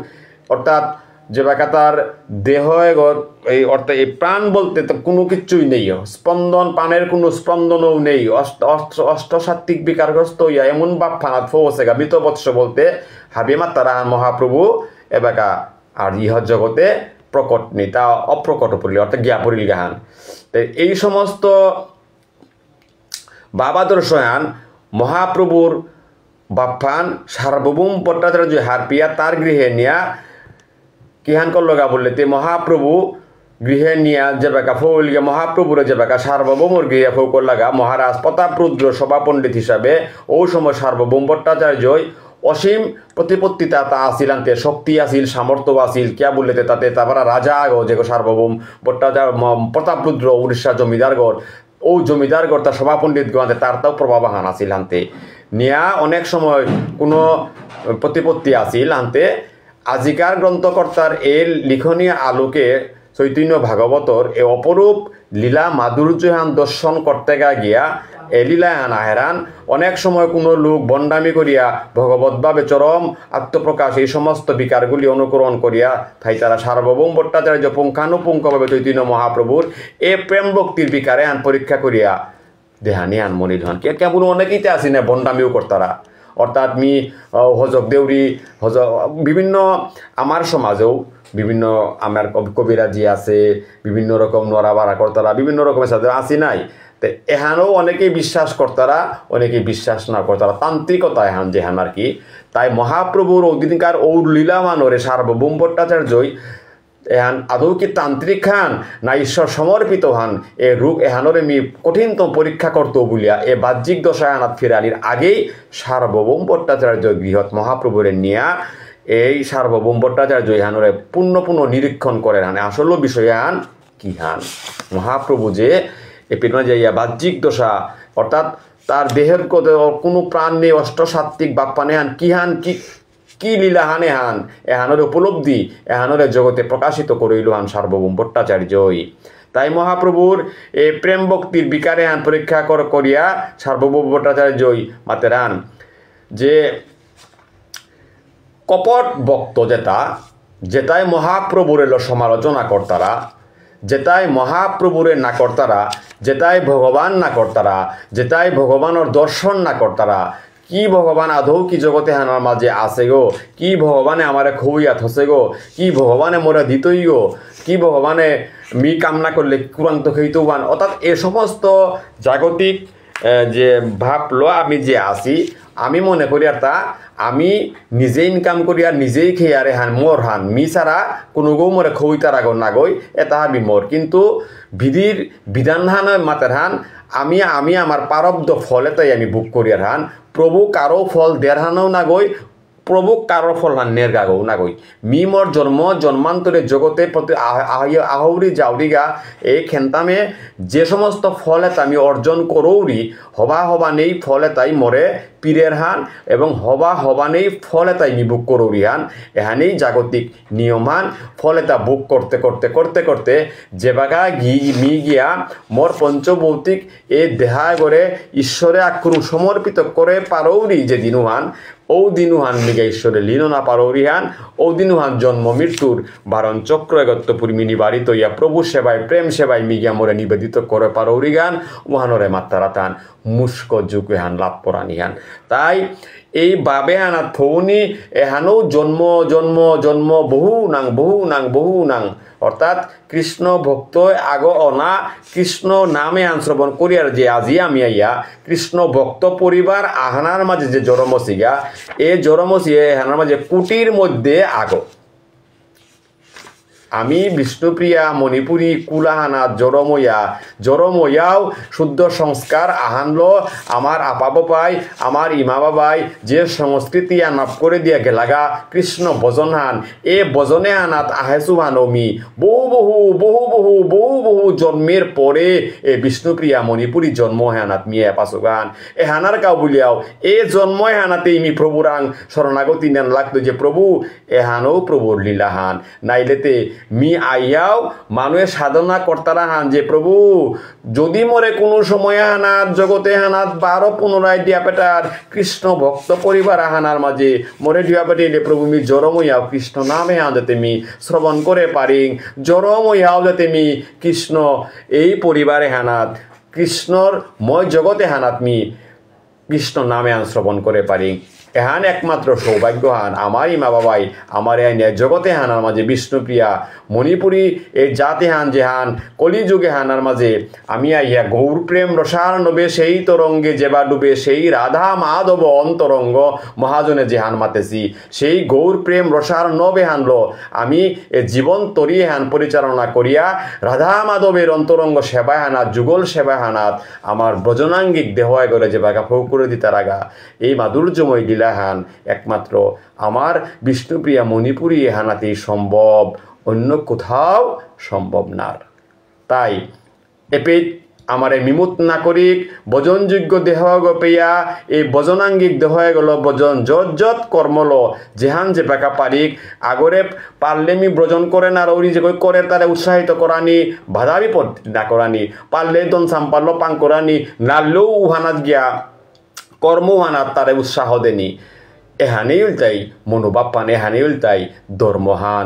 Speaker 1: অর্থাৎ যে বেকা তার দেহ এই অর্থাৎ এই প্রাণ বলতে তো কোনো কিছুই নেই স্পন্দন প্রাণের কোনো স্পন্দনও নেই অষ্টসাত্ত্বিক বিকারগ্রস্ত হইয়া এমন বাপ ফানাত ফোসে গা মৃত বৎস বলতে হাবিমা তারা মহাপ্রভু এবাকা আর ইহ জগতে প্রকট নেই তা অপ্রকট পড়লি অর্থাৎ জ্ঞা পড়িল গাহান এই সমস্ত বাবাদর্শয়ান মহাপ্রভুর বাপ্পান সার্বভৌম ভট্টাচার্য হারপিয়া তার গৃহে নিয়া কিহান করল গা বললে মহাপ্রভু গৃহে নিয়া যে বেকা ফৌল গিয়া মহাপ্রভুরে যে বেকা সার্বভৌমর গৃহে ফৌ করল গা মহারাজ প্রতাপরুদ্র সভা পণ্ডিত হিসাবে ও সময় সার্বভৌম ভট্টাচার্যই অসীম প্রতিপত্তিতা তা আসিল আনতে শক্তি আসিল সামর্থ্য আসিল কিয়া বললেতে তাতে তারপরা রাজা গো যে সার্বভৌম ভট্টাচার্য প্রতাপরুদ্র উড়িষ্যা জমিদারগড় ও জমিদারগড় তার সভা পণ্ডিত গাঁতে তার তাও প্রভাবাহান আসিল আনতে নিয়া অনেক সময় কোনো প্রতিপত্তি আসিল আনতে আজিকার গ্রন্থকর্তার এই লিখনীয় আলোকে চৈতন্য ভাগবতর এ অপরূপ লীলা মাধুর্যহান দর্শন করতে গিয়া এ লীলাহান আহেরান অনেক সময় কোনো লোক বন্ডামি করিয়া ভগবতভাবে চরম আত্মপ্রকাশ এই সমস্ত বিকারগুলি অনুকরণ করিয়া তাই তারা সার্বভৌম ভট্টাচার্য পুঙ্খানুপুঙ্খভাবে চৈতন্য মহাপ্রভুর এ প্রেম ভক্তির বিকারে আন পরীক্ষা করিয়া দেহানি আন মনিল হন কেবল অনেকেইতে আসি না বন্ডামিও করতারা অর্থাৎ হজক দেউরি বিভিন্ন আমার সমাজেও বিভিন্ন আমার কবিরাজি আছে বিভিন্ন রকম নড়াবাড়া করতারা বিভিন্ন রকমের সাথে আসি নাই তো এহানও অনেকেই বিশ্বাস করতারা অনেকেই বিশ্বাস না করতারা তান্ত্রিকতা এহান যেহান আর কি তাই মহাপ্রভুর অগ্নিকার ঔ লীলা মানরে সার্বভৌম ভট্টাচার্যই এহান আদৌ কি তান্ত্রিক হান না ঈশ্বর সমর্পিত হান এ রূপ এহানরে কঠিনতম পরীক্ষা করত বলিয়া এ বাহ্যিক দশায়ানাত ফিরানির আগেই সার্বভৌম ভট্টাচার্য গৃহৎ মহাপ্রভুরে নিয়া এই সার্বভৌম ভট্টাচার্য এহানরে পুণ্য নিরীক্ষণ করে হান আসল বিষয় হান কি হান মহাপ্রভু যে এ পেটনা যাইয়া বাহ্যিক দশা অর্থাৎ তার দেহের কোনো প্রাণ নেই অষ্টসাত্ত্বিক বাপ্পানে হান কি হান কি লীলা হানে হান এহানরে উপলব্ধি এহানরে জগতে প্রকাশিত করিল হান সার্বভৌম ভট্টাচার্যই তাই মহাপ্রভুর এই প্রেম ভক্তির বিকারে হান পরীক্ষা করিয়া সার্বভৌম ভট্টাচার্যই মাতেরান যে কপট ভক্ত যেটাই মহাপ্রভুরে সমালোচনা করতারা যেটাই মহাপ্রভুরে না করতারা যেটাই ভগবান না করতারা যেটাই ভগবানের দর্শন না করতারা কি ভগবান আদৌ কি জগতে হানার মাঝে আছে গো কি ভগবানে আমারে খুবইয়া থসে গো কি ভগবানে মোরা দিতই গো কি ভগবানে কামনা করলে কুরান্ত খেইতবান অর্থাৎ এ সমস্ত জাগতিক যে ভাবলো আমি যে আসি আমি মনে করি আর তা আমি নিজে ইনকাম করি আর নিজেই খেয়ে আরে হান মোর হান ছাড়া কোনো গৌ মরে খই তার আগর না গই এটা হাবি মোর কিন্তু বিধির বিধান হান মাতের হান আমি আমার প্রারব্ধ ফলে তাই আমি বুক করি আর হান প্রভু কারো ফল দেড় হানও না গই প্রভু কারো ফল হান নের গাগও না গই মোর জন্মান্তরে জগতে প্রতি আহৌরি জাউরিগা এই খেন্তামে যে সমস্ত ফলে আমি অর্জন করৌরি হবা নেই ফলে তাই মরে পীরের হান এবং হবা নেই ফলে তাই বুক করৌরি হান এহানেই জাগতিক নিয়ম হান ফলে তা বুক করতে যে বাগা গিয়া মোর পঞ্চভৌতিক এই দেহা করে ঈশ্বরে আক্রম সমর্পিত করে পারৌরি যে দিনুহান ও দিনুহান মিগা ঈশ্বরে লীন না পারৌরি হান ও দিনুহান জন্ম মৃত্যুর বারণ চক্র এগত্তপুর নিবারিত ইয়া প্রভু সেবায় প্রেম সেবায় মিগিয়া মোরে নিবেদিত করে পারৌরি গান উহানরে মাত্রারা তান মুস্ক যুগে হান লাভ পরানি হান তাই এই বাবে হানা থৌনি এহানও জন্ম বহু নাং অর্থাৎ কৃষ্ণ ভক্ত আগ অনা কৃষ্ণ নামে শ্রবণ করিয়ার যে আজি আমি আইয়া কৃষ্ণ ভক্ত পরিবার আহানার মাঝে যে জরমসিগা এ জরমসি এহানার মাঝে কুটির মধ্যে আগ আমি বিষ্ণুপ্রিয়া মণিপুরী কুলাহানা জরময়াও শুদ্ধ সংস্কার আহানলো আমার আপা বাবাই আমার ইমা বাবাই যে সংস্কৃতি আনাপ করে দিয়া গেলাগা কৃষ্ণ ভজন হান এ ভজনে আনাত আহেসু হানমি বহু জন্মের পরে এ বিষ্ণুপ্রিয়া মণিপুরী জন্ম হানাত মিয়ে পাশুগান এ হানার কাউ বলিয়াও এ জন্ম হানাতে ইমি প্রভুরাং শরণাগতি নেন লাগতো যে প্রভু এহানও প্রভুর লীলাহান নাইলেতে মি আইয়াও মানুষের সাধনা কর্তারা হান যে প্রভু যদি মরে কোনো সময় হানাত জগতে হানাত বারো পুনরায় দিয়া পেটার কৃষ্ণ ভক্ত পরিবার হানার মাঝে মরে দিয়া পেটে প্রভু মি জরম হইয়াও কৃষ্ণ নামে হান যাতে মি শ্রবণ করে পারি জরম হইয়াও যাতে মি কৃষ্ণ এই পরিবারে হানাত কৃষ্ণর ময় জগতে হানাত মি কৃষ্ণ নামে আন শ্রবণ করে পারি এহান একমাত্র সৌভাগ্য হান আমারই মা বাবাই আমার আইনে জগতে হানার মাঝে বিষ্ণুপ্রিয়া মণিপুরী এই জাতি হান যে হান কলিযুগে হানার মাঝে আমি আইয়া গৌর প্রেম রসার নবে সেই তরঙ্গে যেবা ডুবে সেই রাধা মাধব অন্তরঙ্গ মহাজনে যে হান মাতেছি সেই গৌর প্রেম রসার নবে হানলো আমি এ জীবন তরিয়ে হান পরিচালনা করিয়া রাধা মাধবের অন্তরঙ্গ সেবায় হানাত যুগল সেবায় হানাত আমার ব্রজনাঙ্গিক দেহ করে যে বাগা ফৌ করে দিতার আগা এই মাধুর্যময় হান একমাত্র আমার বিষ্ণুপ্রিয়া মণিপুরী হানাতেই সম্ভব অন্য কোথাও সম্ভব না তাই এপে আমার এই মিমুত নাগরিক ভজনযোগ্য দেহ পেয়া এই ভজনাঙ্গিক দেহ গেল ভজন যত কর্মল যেহান যে পেকা পারিক আগরে পারলে মি ব্রজন করেন আর ওই যে করে তারে উৎসাহিত করানি বাধা বিপত্তি না করানি পারলে দন সাম্পাল্য পাং করানি নাড়লেও উহানাত গিয়া কর্মহানাত তারে উৎসাহ দেনি এহানেই উল্টাই মনোভাব পান এহানেই উল্টাই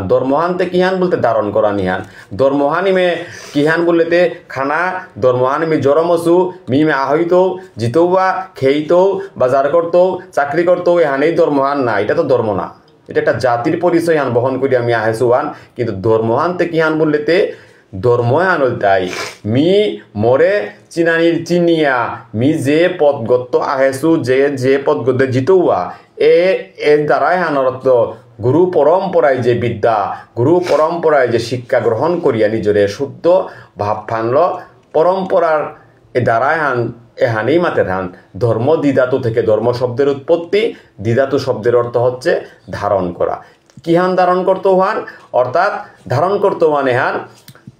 Speaker 1: ধর্মহানতে কিহান বলতে ধারণ করা নিহান ধর্মহানিমে কিহান বলতে খানা ধর্মহানিমে জরমসু মিমে আহইত জিতৌ বা খেইতো বাজার করতো চাকরি করতো এহানেই ধর্মহান না এটা তো ধর্ম না এটা একটা জাতির পরিচয় হান বহন করি আমি আহেসুহান কিন্তু ধর্মহানতে কিহান বলতে ধর্মহান উল্টাই মি মরে চিনানির চিনিয়া মি যে পদগত আহেসু যে পদগত জিতৌয়া এর দ্বারাই হানরত গুরু পরম্পরায় যে বিদ্যা গুরু পরম্পরায় যে শিক্ষা গ্রহণ করিয়া নিজরে শুদ্ধ ভাব ফানল পরম্পরার এ দ্বারাই হান এহানেই মাতে হান ধর্ম দ্বিধাতু থেকে ধর্ম শব্দের উৎপত্তি দ্বিধাতু শব্দের অর্থ হচ্ছে ধারণ করা কিহান ধারণ করতো হান অর্থাৎ ধারণ করতো মানে হান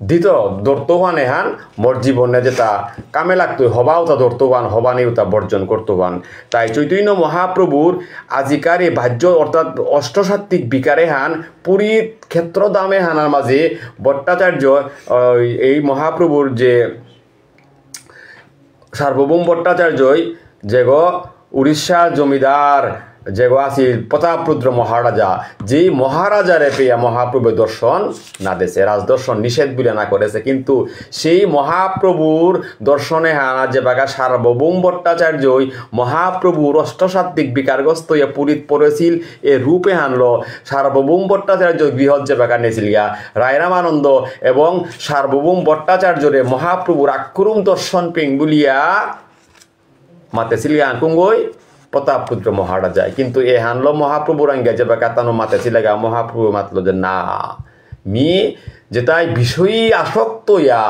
Speaker 1: দ্বিতীয় দর্তবান এহান মোর জীবনে যেটা কামে লাগতো হবাও তা দর্তবান হবানেও তা বর্জন করতবান তাই চৈতন্য মহাপ্রভুর আজিকার এই বাহ্য অর্থাৎ অষ্টসাত্ত্বিক বিকারে হান পুরী ক্ষেত্র দামে হানার মাঝে ভট্টাচার্য এই মহাপ্রভুর যে সার্বভৌম ভট্টাচার্যই যে উড়িষ্যার জমিদার যে আছিল প্রতাপরুদ্র মহারাজা যেই মহারাজারে পেয়া মহাপ্রভু দর্শন না দেশে রাজদর্শন নিষেধ বলে না করেছে কিন্তু সেই মহাপ্রভুর দর্শনে হানা যে বাগা সার্বভৌম ভট্টাচার্যই মহাপ্রভুর অষ্টসাত্ত্বিক বিকারগ্রস্ত ইয়া পুরীত পড়েছিল এ রূপে হানলো সার্বভৌম ভট্টাচার্য গৃহত যে বাগা নেছিল গিয়া রায়রামানন্দ এবং সার্বভৌম ভট্টাচার্যরে মহাপ্রভুর আক্রম দর্শন পেং বলিয়া মাতেছিল গিয়া আকুঙ্গই প্রতাপপুত্র মহারাজায় কিন্তু এ হানলো মহাপ্রভুর আঙ্গে যে বা কাতানো মাতেছি লাগা মহাপ্রভু মাতলো যে না মি যেটাই বিষয়ী আসক্ত ইয়া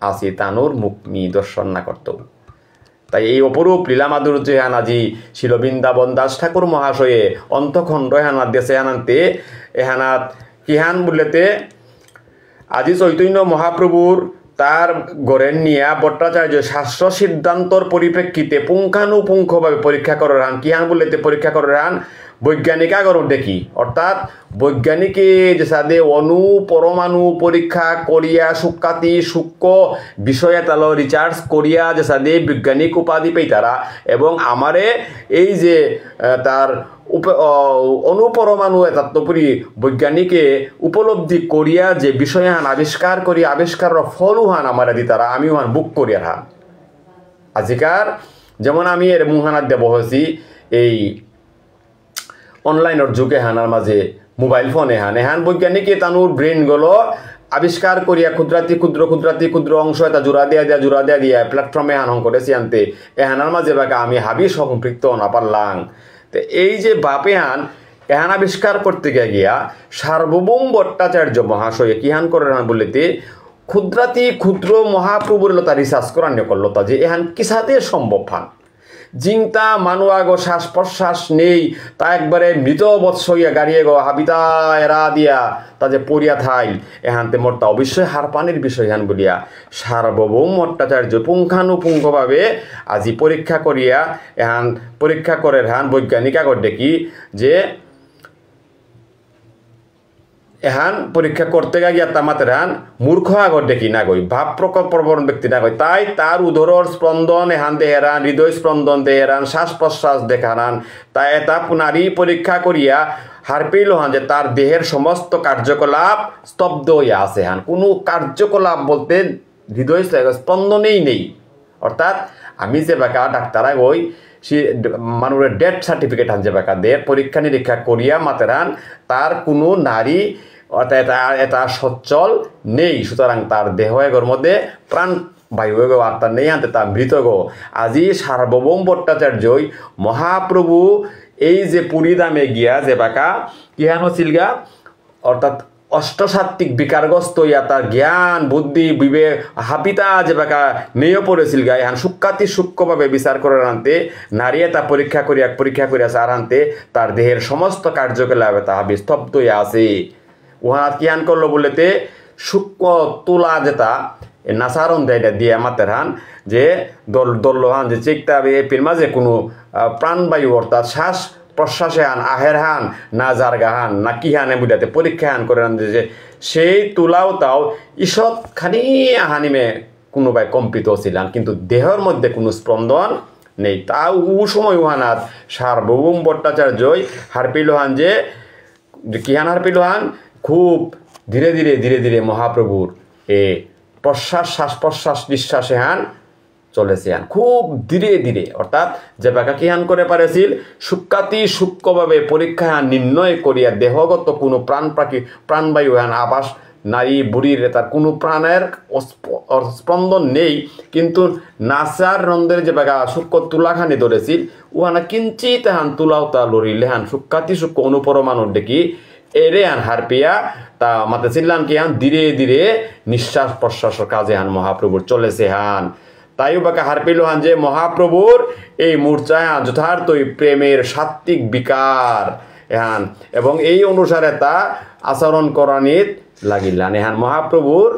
Speaker 1: আসি তানুর মুখ মি দর্শন না করত তাই এই অপরূপ লীলা মাধুর্য হানাজি শিল বৃন্দাবন দাস ঠাকুর মহাশয়ে অন্তখণ্ড হানাত দেশে হানান্তে এহানাত কিহান বললেতে আজি চৈতন্য মহাপ্রভুর তার গড়ের নিয়া ভট্টাচার্য শাস্ত্র সিদ্ধান্তর পরিপ্রেক্ষিতে পুঙ্খানুপুঙ্খভাবে পরীক্ষা করার হান কিহান বলতে পরীক্ষা করার হান বৈজ্ঞানিক আগর দেখি অর্থাৎ বৈজ্ঞানিকে যে সাদে অনু পরমাণু পরীক্ষা করিয়া সুকাতি সূক্ষ্ম বিষয়ে তালো রিচার্জ করিয়া যে সাদে বৈজ্ঞানিক উপাধি পেই তারা এবং আমারে এই যে তার অনুপরমাণু তত্ত্বপুরী বৈজ্ঞানিকে উপলব্ধি করিয়া যে বিষয় হান আবিষ্কার করি আবিষ্কার ফলও হান আমার দি তারা আমিও হান বুক করিয়ার হান আজিকার যেমন আমি এর মুহানাত দেব হয়েছি এই অনলাইনের যুগে হানার মাঝে মোবাইল ফোনে হান বৈজ্ঞানিকে তানুর ব্রেন গুলো আবিষ্কার করিয়া ক্ষুদ্র অংশ এটা জোড়া দিয়া প্ল্যাটফর্মে হান করেছি আনতে এহানার মাঝে বাকে আমি হাবি সম্পৃক্ত না পারলাম তো এই যে বাপে হান এহান আবিষ্কার করতে গিয়া সার্বভৌম ভট্টাচার্য মহাশয় কিহান করে হান বলিতে ক্ষুদ্র মহাপ্রভুর লতা রিসার্চ করান্য করলো তা যে এহান কিসাতে সম্ভব হান জিংতা মানুয়াগ শ্বাস প্রশ্বাস নেই তা একবারে মৃত বৎস হইয়া গাড়িয়ে গো হাবিতা এরা দিয়া তা যে পড়িয়া থাইল এহানতে মোরটা অবশ্যই হার পানির বিষয় হান বলিয়া সার্বভৌম ভট্টাচার্য পুঙ্খানুপুঙ্খভাবে আজি পরীক্ষা করিয়া এহান পরীক্ষা করে হান বৈজ্ঞানিক আগর দেখি যে এহান পরীক্ষা করতে গিয়া তামাতে হান মূর্খ আগর দেখি না গই ভাব প্রবণ ব্যক্তি না গই তাই তার উদরর স্পন্দন এহান দেহেরান হৃদয় স্পন্দন দেহেরান শ্বাস প্রশ্বাস দেখারান তাই এটা নারী পরীক্ষা করিয়া হার পেল হান যে তার দেহের সমস্ত কার্যকলাপ স্তব্ধ হইয়া আছে হান কোনো কার্যকলাপ বলতে হৃদয় স্পন্দনেই নেই অর্থাৎ আমি যে বাকা ডাক্তারা গই সে মানুষের ডেথ সার্টিফিকেট হান যে বাকা দের পরীক্ষা নিরীক্ষা করিয়া মাতেরান তার কোনো নারী অর্থাৎ এটা সচ্ছল নেই সুতরাং তার দেহ এগোর মধ্যে প্রাণ বায়ু এগো আত্মা নেই আনতে তা মৃত গো আজি সার্বভৌম ভট্টাচার্যই মহাপ্রভু এই যে পুরী দামে গিয়া যে বাকা কিহান হচ্ছিল গা অর্থাৎ অষ্টসাত্ত্বিক বিকারগ্রস্ত ইয়া তার জ্ঞান বুদ্ধি বিবেক হাপিতা যে বাকা নেও পড়েছিল গা এখন সূক্ষ্মাতি সূক্ষ্মভাবে বিচার করে আনতে নারী তা পরীক্ষা করিয়া সার আনতে তার দেহের সমস্ত কার্যকলাপে তা স্তব্ধ হইয়া আছে উহা কিয়ান করলো বলেতে সূক্ষ্ম তুলা যেটা নাসারণ দেয় দিয়ে মাতের হান যে দল হান যে চেকটা এপির মাঝে কোনো প্রাণবায়ু অর্থাৎ শ্বাস প্রশ্বাসে হান আহের হান না জারগা হান না কি হানে বুঝাতে পরীক্ষা হান করে আন যে সেই তুলাও তাও ঈষৎ খানি হানিমে কোনোবাই কম্পিত ছিলেন কিন্তু দেহের মধ্যে কোনো স্পন্দন নেই তাও ও সময় উহানাত সার্বভৌম ভট্টাচার্যই হারপিল হান যে কিহান হারপিল হান খুব ধীরে ধীরে মহাপ্রভুর শ্বাস প্রশ্বাস নিঃশ্বাসে হান চলেছে হান খুব ধীরে অর্থাৎ যে বাকা কি হান করে পারেছিল সূক্ষ্মাতি সূক্ষ্মভাবে পরীক্ষা হান নির্ণয় করিয়া দেহগত কোনো প্রাণবায়ু হান আবাস নারী বুড়ির তার কোনো প্রাণের স্পন্দন নেই কিন্তু নাসার রন্ধ্রের যে বাগা সূক্ষ্ম তুলাখানি ধরেছিল উহানা কিঞ্চিত হান তুলাও তা লড়িলে হান সূক্ষ্মাতি সূক্ষ্ম অনুপরমাণুর দেখি এরে হান হারপিয়া তা মাতে চিল্লান কি হান ধীরে নিঃশ্বাস প্রশ্বাসের কাজে হান মহাপ্রভুর চলেছে হান তাইও বাকা হারপিল হান যে মহাপ্রভুর এই মূর্ছায় হান যথার্থই প্রেমের সাত্ত্বিক বিকার হান এবং এই অনুসারে তা আচরণ করানিত লাগিলান এহান মহাপ্রভুর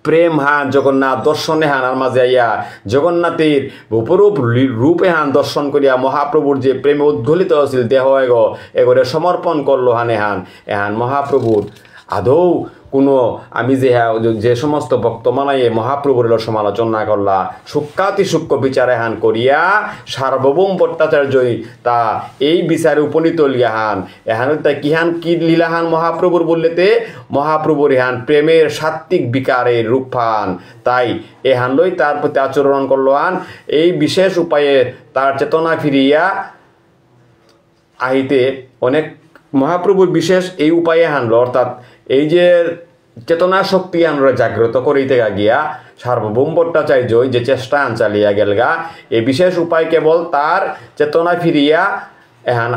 Speaker 1: প্রেম হান জগন্নাথ দর্শনে হান আর মাঝে আইয়া জগন্নাথের উপরূপ রূপে হান দর্শন করিয়া মহাপ্রভুর যে প্রেমে উদ্গলিত হয়েছিল দেহ এগরে সমর্পণ করলো হানে হান এহান মহাপ্রভুর আদৌ কোনো আমি যে সমস্ত ভক্ত মানাইয়ে মহাপ্রভুর সমালোচনা করলা সূক্ষ্মাতি সূক্ষ্ম বিচারে হান করিয়া সার্বভৌম ভট্টাচার্যই তা এই বিচারে উপনীত লিয়াহান এহান তাই কিহান কি লীলাহান মহাপ্রভুর বললেতে মহাপ্রভুর এহান প্রেমের সাত্ত্বিক বিকারের রূপহান তাই এহান লই তার প্রতি আচরণ করলো হান এই বিশেষ উপায়ে তার চেতনা ফিরিয়া আহিতে অনেক মহাপ্রভুর বিশেষ এই উপায়ে হানলো অর্থাৎ এই যে চেতনা শক্তি আমরা জাগ্রত করিতে গিয়া সার্বভৌম ভট্টাচার্য যে চেষ্টা আন চালিয়া গেলগা এই বিশেষ উপায় কেবল তার চেতনা ফিরিয়া এহান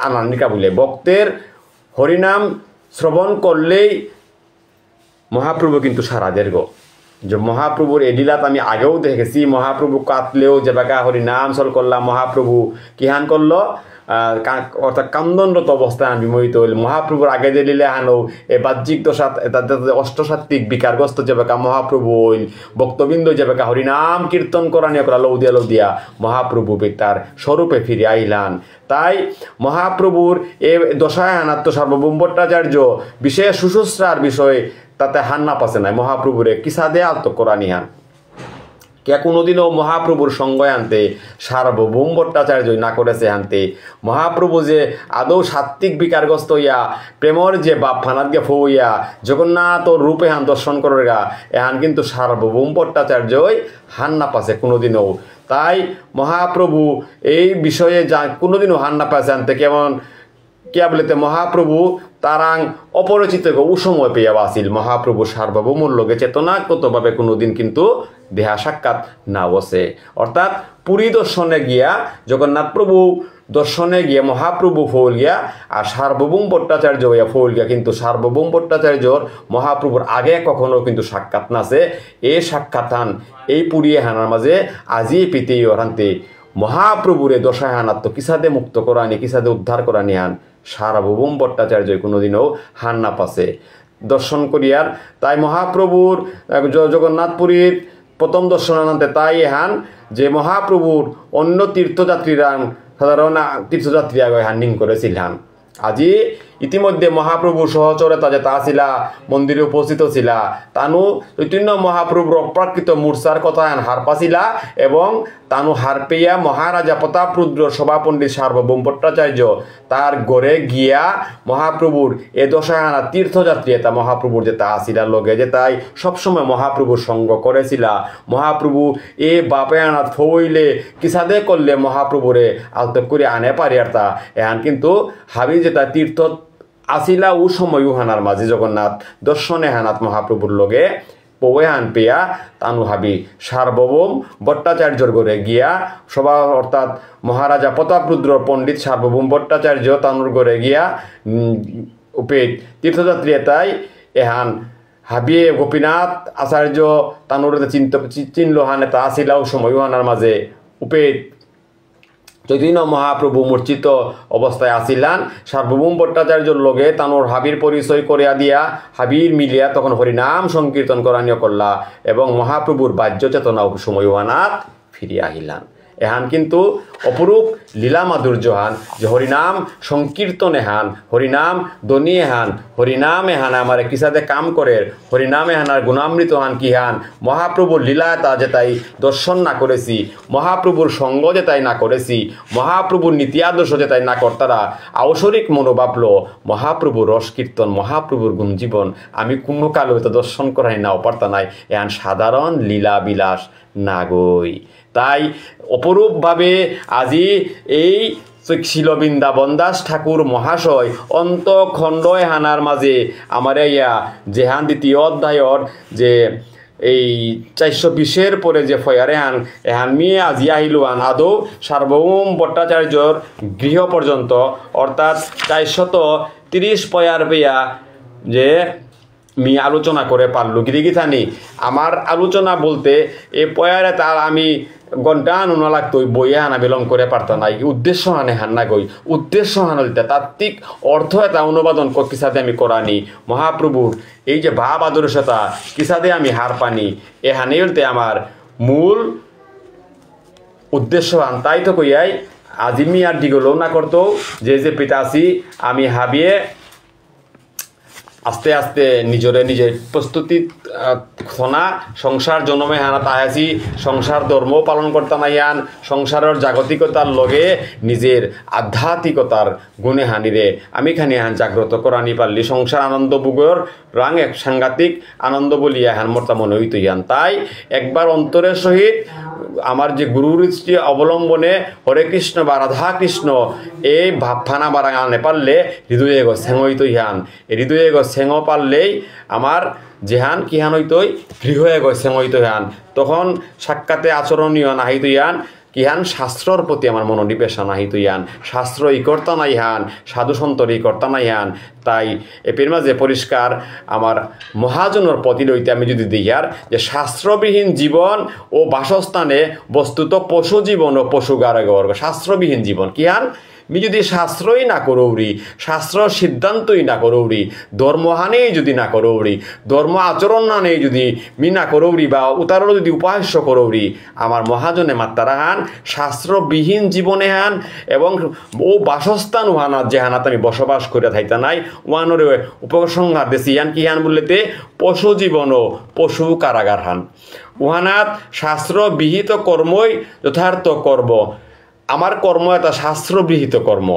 Speaker 1: আনান্দিকা বলে ভক্তের হরিনাম শ্রবণ করলেই মহাপ্রভু কিন্তু সারা দীর্ঘ যে মহাপ্রভুর এডিলাত আমি আগেও দেখেছি মহাপ্রভু কাতলেও যে বাকা হরিনাম চল করলাম মহাপ্রভু কিহান করলো অর্থাৎ কান্দনরত অবস্থায় বিমোহিত হইল মহাপ্রভুর আগে যে লীলা হানো এ বাহ্যিক দশা অষ্টসাত্ত্বিক বিকারগ্রস্ত যে বেকা মহাপ্রভু হইল ভক্তবৃন্দ যে বেকা হরিনাম কীর্তন করা নিয়ে করা লৌদিয়া মহাপ্রভু তার স্বরূপে ফিরে আইলান তাই মহাপ্রভুর এ দশায় হানাত্ম সার্বভৌম ভট্টাচার্য বিশেষ সুশুশ্রার বিষয়ে তাতে হান না পাচ্ছে নাই মহাপ্রভুরে কিসা দে আত্ম করা নিহান কে কোনোদিনও মহাপ্রভুর সঙ্গে আনতে সার্বভৌম ভট্টাচার্য না করেছে আনতে মহাপ্রভু যে আদৌ সাত্ত্বিক বিকারগ্রস্ত হইয়া প্রেমর যে বাপ ফানাতকে ফইয়া জগন্নাথ রূপে হান দর্শন করে গা এহান কিন্তু সার্বভৌম ভট্টাচার্যই হান না পাছে কোনোদিনও তাই মহাপ্রভু এই বিষয়ে যা কোনোদিনও হান না পাছে আনতে কেমন কিয়া বলিতে মহাপ্রভু তারাং অপরিচিত সময় পেয়ে আসিল মহাপ্রভু সার্বভৌমর লোকে চেতনাগতভাবে কোনোদিন কিন্তু দেহা সাক্ষাৎ না বসে অর্থাৎ পুরী দর্শনে গিয়া জগন্নাথ প্রভু দর্শনে গিয়ে মহাপ্রভু ফল গিয়া আর সার্বভৌম ভট্টাচার্য হইয়া ফল গিয়া কিন্তু সার্বভৌম ভট্টাচার্যর মহাপ্রভুর আগে কখনো কিন্তু সাক্ষাৎ নাছে এই সাক্ষাৎ এই পুরী হানার মাঝে আজি পিতেই অরান্তে মহাপ্রভুরে দশায় হানাত্ম কিসাদে মুক্ত করানি কিসাদে উদ্ধার করানি হান সার্বভৌম ভট্টাচার্য কোনোদিনও হান না পাছে দর্শন করিয়ার তাই মহাপ্রভুর জগন্নাথপুরীর প্রথম দর্শনান্তে তাই হান যে মহাপ্রভুর অন্য তীর্থযাত্রীরা সাধারণ তীর্থযাত্রী আগে হান্ডিং করেছিল হান আজি ইতিমধ্যে মহাপ্রভু সহচরতা যেটা আসিলা মন্দিরে উপস্থিত ছিলা তানু চৈতন্য মহাপ্রভুর অপ্রাকৃত মূর্ছার কথা হার পাছিলা এবং তানু হার পেয়া মহারাজা প্রতাপরুদ্র সভাপণ্ডিত সার্বভৌম ভট্টাচার্য তার গড়ে গিয়া মহাপ্রভুর এ দশাহানা তীর্থযাত্রী এটা মহাপ্রভুর যেটা আসিলা লগে যে তাই সবসময় মহাপ্রভুর সঙ্গ করেছিলা মহাপ্রভু এ বাপেয়ানাথ ফইলে কিসাদে করলে মহাপ্রভুরে আলত করে আনে পারি আর তা এহান কিন্তু হাবি যেটা তীর্থ আসিলা ও সময় উহানার মাঝে জগন্নাথ দর্শনে হানাত মহাপ্রভুর লগে পৌহান পেয়া তানু হাবি সার্বভৌম ভট্টাচার্যর গড়ে গিয়া সভা অর্থাৎ মহারাজা প্রতাপরুদ্র পণ্ডিত সার্বভৌম ভট্টাচার্য তানুর গড়ে গিয়া উপেত তীর্থযাত্রী এটাই এহান হাবিয়ে গোপীনাথ আচার্য তানুর চিনল হান এটা আসিলাও সময় উহানার মাঝে উপেত চৈতন্য মহাপ্রভু মূর্ছিত অবস্থায় আসিলান সার্বভৌম ভট্টাচার্যর লগে তানোর হাবির পরিচয় করিয়া দিয়া হাবির মিলিয়া তখন হরিনাম সংকীর্তন করানিও করলা এবং মহাপ্রভুর বাহ্য চেতনা সময় হানাত ফিরিয়া আহিলান এহান কিন্তু অপরূপ লীলা মাধুর্য হান যে হরিনাম সংকীর্তন এহান হরিনাম দনি এহান হরিনাম এহান আমার কিসাদে কাম করে হরিনাম এহানার গুণামৃত হান কি হান মহাপ্রভুর লীলা তা যেটাই দর্শন না করেছি মহাপ্রভুর সঙ্গ যেটাই না করেছি মহাপ্রভুর নীতি আদর্শ যেটাই না কর্তারা আবসরিক মনোভাবল মহাপ্রভুর রস কীর্তন মহাপ্রভুর গুণজীবন আমি কোনো কালে হয়তো দর্শন করাই না অপারতা নাই এহান সাধারণ লীলা বিলাস না গই তাই অপরূপভাবে আজি এই শিল বৃন্দাবন দাস ঠাকুর মহাশয় অন্তখণ্ড হানার মাঝে আমার ইয়া জেহান দ্বিতীয় অধ্যায়র যে এই 420 পরে যে ফয়ারে হান এহান মিয়ে আজি আহিল হান আদৌ সার্বভৌম ভট্টাচার্যর গৃহ পর্যন্ত অর্থাৎ 430 পয়ার পেয়া যে মি আলোচনা করে পারলু গিরিগিথানি আমার আলোচনা বলতে এ পয়ারে তার আমি ঘন্টা আনুনা লাগতো বইয়ে হানা বিলং করে পারতাম না উদ্দেশ্য হানে হান্না গই উদ্দেশ্য হানলিতে তাত্ত্বিক অর্থ এটা অনুবাদন কিসাদে আমি করানি মহাপ্রভুর এই যে ভাব আদর্শতা কিসাদে আমি হার পানি এ হানে হলতে আমার মূল উদ্দেশ্য হান তাই তো কইয়াই আজিমি আর দিগলেও না করতো যে পিতাসি আমি হাবিয়ে আস্তে আস্তে নিজের প্রস্তুতি খনা সংসার জন্মে হানা তাহাসি সংসার ধর্ম পালন করতে নাই হান সংসারের জাগতিকতার লগে নিজের আধ্যাত্মিকতার গুণে হানিরে আমি খানি হান জাগ্রত করানি পারলি সংসার আনন্দ বুগর রাং এক সাংঘাতিক আনন্দ বলিয়া হান মর্তা মনে হইত ইয়ান তাই একবার অন্তরের সহিত আমার যে গুরুর দৃষ্টি অবলম্বনে হরে কৃষ্ণ বা রাধা কৃষ্ণ এই ভাবফানা বারাং আনে পারলে হৃদয়ে গো সেঙইত ইহান হৃদয়ে গো সেঙ পারলেই আমার যেহান কিহান হইতই গৃহয়ে গো সেঙইত হান তখন সাক্ষাতে আচরণীয় নাহিত ইয়ান কিহান শাস্ত্রর প্রতি আমার মনোনিবেশন নাহিত ইয়ান শাস্ত্র ই কর্তা নাই হান সাধু সন্তর ই কর্তা নাই হান তাই এর মাঝে পরিষ্কার আমার মহাজনের প্রতি লইতে আমি যদি দেখার যে শাস্ত্রবিহীন জীবন ও বাসস্থানে বস্তুত পশু জীবন ও পশু গারগর্গ শাস্ত্রবিহীন জীবন কিহান মি যদি শাস্ত্রই না করৌরি শাস্ত্র সিদ্ধান্তই না করৌরি ধর্মহানেই যদি না করৌরি ধর্ম আচরণ না নেই যদি মি না করৌরি বা উতারও যদি উপাস্য করৌরি আমার মহাজনে মাত্তারা হান শাস্ত্রবিহীন জীবনে হান এবং ও বাসস্থান উহানাত যে হানাত আমি বসবাস করে থাইতা নাই উহানোর উপসংহার দেশি হান কি হান বললেতে পশু জীবন ও পশু কারাগার হান উহানাত শাস্ত্রবিহিত কর্মই যথার্থ কর্ম আমার কর্ম এটা শাস্ত্রবিহিত কর্ম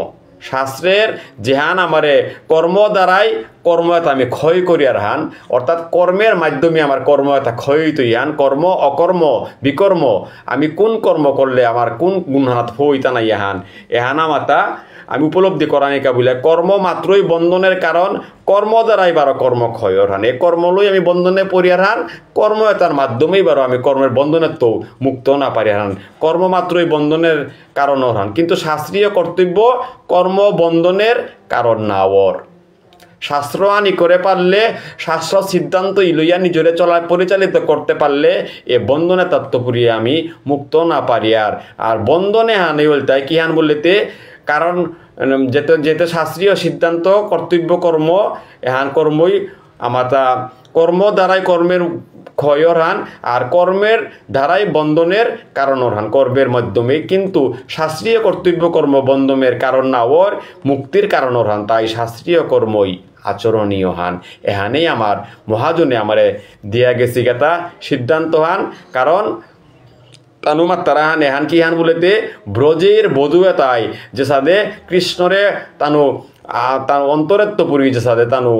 Speaker 1: শাস্ত্রের যেহান আমারে কর্ম দ্বারাই কর্ম এটা আমি ক্ষয় করিয়ার হান অর্থাৎ কর্মের মাধ্যমে আমার কর্ম এটা ক্ষয় হইতই হান কর্ম অকর্ম বিকর্ম আমি কোন কর্ম করলে আমার কোন গুণহাত হইতা নাই এহান এহানা মাতা আমি উপলব্ধি করানিকা বলে কর্ম মাত্রই বন্ধনের কারণ কর্ম দ্বারাই বারো কর্ম ক্ষয়র হান এই কর্ম লই আমি বন্ধনে পড়িয়ার হান কর্ম তার মাধ্যমেই বারো আমি কর্মের বন্ধনের তো মুক্ত না পারি হান কর্ম মাত্রই বন্ধনের কারণ হান কিন্তু শাস্ত্রীয় কর্তব্য কর্ম বন্ধনের কারণ না ওর শাস্ত্র আনি করে পারলে শাস্ত্র সিদ্ধান্ত ইলইয়া নিজরে চলা পরিচালিত করতে পারলে এ বন্ধনে তত্ত্বপুরিয়ে আমি মুক্ত না পারি আর বন্ধনে হান এই বলতে কি হান বললেতে কারণ যেতে শাস্ত্রীয় সিদ্ধান্ত কর্তব্য কর্ম এহান কর্মই আমার তা কর্ম দ্বারাই কর্মের ক্ষয়র হান আর কর্মের দ্বারাই বন্ধনের কারণর হান কর্মের মাধ্যমে কিন্তু শাস্ত্রীয় কর্তব্য কর্ম বন্ধনের কারণ না ওর মুক্তির কারণর হান তাই শাস্ত্রীয় কর্মই আচরণীয় হান এহানেই আমার মহাজনে আমারে দিয়া গেছি গেতা সিদ্ধান্ত হান কারণ তানুমার তারা হান এহান কি হান বলেতে ব্রজের বধুয়ে তাই যে সাদে কৃষ্ণরে তানু তার অন্তরেত্বপুরী যে সাদে তানু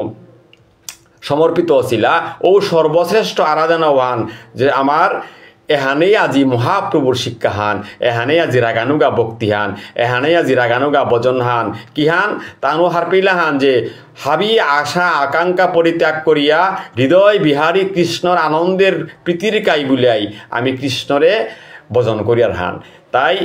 Speaker 1: সমর্পিত ছিলা ও সর্বশ্রেষ্ঠ আরাধনাওয়ান যে আমার এহানেই আজি মহাপ্রভুর শিক্ষা হান এহানেই আজি রাগানুগা ভক্তি হান এহানেই আজি রাগানুগা ভজন হান কি হান তানু হারপিলা হান যে হাবি আশা আকাঙ্ক্ষা পরিত্যাগ করিয়া হৃদয় বিহারী কৃষ্ণর আনন্দের প্রীতির কাই বুলাই আমি কৃষ্ণরে ভজন করিয়ার হান তাই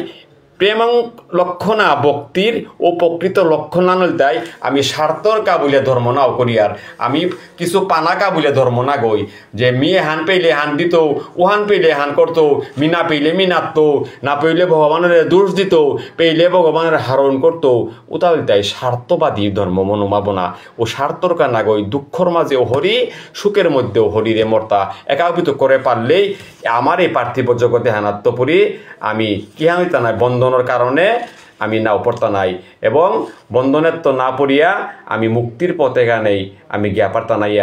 Speaker 1: প্রেমাং লক্ষণা ভক্তির ও প্রকৃত লক্ষণা নল তাই আমি স্বার্থর কা বলে ধর্ম নাও করিয়ার আমি কিছু পানাকা বলে ধর্ম না গই যে মেয়ে হান পেইলে হান দিত ওহান পেইলে হান করতো মিনা পেইলে মিনাত না পেইলে ভগবানের দোষ দিত পেইলে ভগবানের হারণ করতো ওটা তাই স্বার্থবাদী ধর্ম মনোভাবনা ও স্বার্থর কা না গই দুঃখর মাঝেও হরি সুখের মধ্যেও হরিরে মর্তা একাকৃত করে পারলেই আমার এই পার্থিব জগতে হানাত্মপুরী আমি কি হামিতা নাই বন্ধনের কারণে আমি নাও পড়তা নাই এবং বন্ধনের তো না পড়িয়া আমি মুক্তির পথে গানেই আমি গিয়া পারতা নাই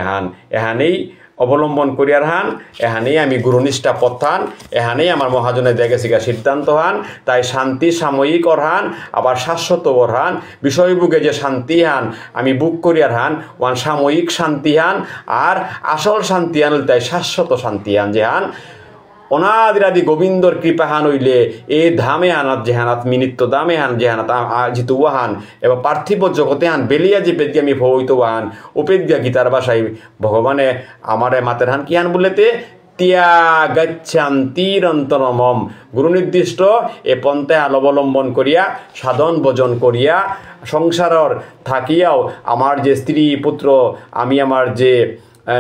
Speaker 1: এহানেই অবলম্বন করিয়ার হান এহানেই আমি গুরুনিষ্ঠা পথান এহানেই আমার মহাজনে দেখে শিখা সিদ্ধান্ত হান তাই শান্তি সাময়িক অরহান আবার শাশ্বত অরহান বিষয়ভোগে যে শান্তি হান আমি বুক করিয়ার হান ওয়ান সাময়িক শান্তি হান আর আসল শান্তি হান তাই শাশ্বত শান্তি হান যে হান অনাদিরাদি গোবিন্দর কৃপা হান হইলে এ ধামে হানাত যে হানাত মিনিত্য দামে হান যে হানাত জিতু ওয়াহান এবং পার্থিব জগতে হান বেলিয়া যে পেদিয়া আমি ভবিত ওয়াহান উপেদিয়া গীতার বাসায় ভগবানে আমারে মাতের হান কি হান বলেতে ত্যাগাচ্ছান্তিরন্তরমম গুরু নির্দিষ্ট এ পন্থা অবলম্বন করিয়া সাধন ভজন করিয়া সংসারর থাকিয়াও আমার যে স্ত্রী পুত্র আমি আমার যে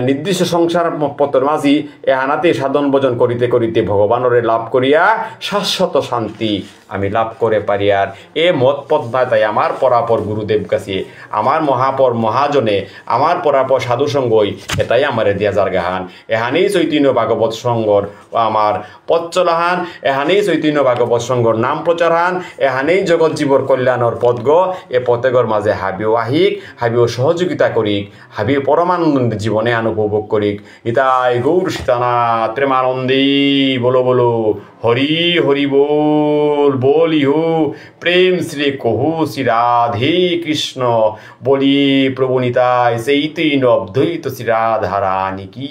Speaker 1: নির্দিষ্ট সংসার পথর মাঝি এহানাতে সাধন ভজন করিতে করিতে ভগবানরে লাভ করিয়া শাশ্বত শান্তি আমি লাভ করে পারি আর এ মত পদ্মায় তাই আমার পরাপর গুরুদেব কাছে আমার মহাপর মহাজনে আমার পরাপর সাধুসঙ্গই এটাই আমারে দিয়া জারগাহান এহানেই চৈতন্য ভাগবত সঙ্গর আমার পথ চলাহান এহানেই চৈতন্য ভাগবত সঙ্গর নাম প্রচারহান এহানেই জগৎ জীবর কল্যাণর পদগ এ পথেগর মাঝে হাবিও আহিক হাবিও সহযোগিতা করিক হাবিও পরমানন্দ জীবনে উপভোগ করিক ইতাই গৌর সীতানাথ প্রেমানন্দী বলো বলো হরি হরি বল বলি হো প্রেম শ্রী কহু শ্রী রাধে কৃষ্ণ বলি প্রভু নিতাই চৈতন্য অদ্বৈত শ্রী রাধা রানী কি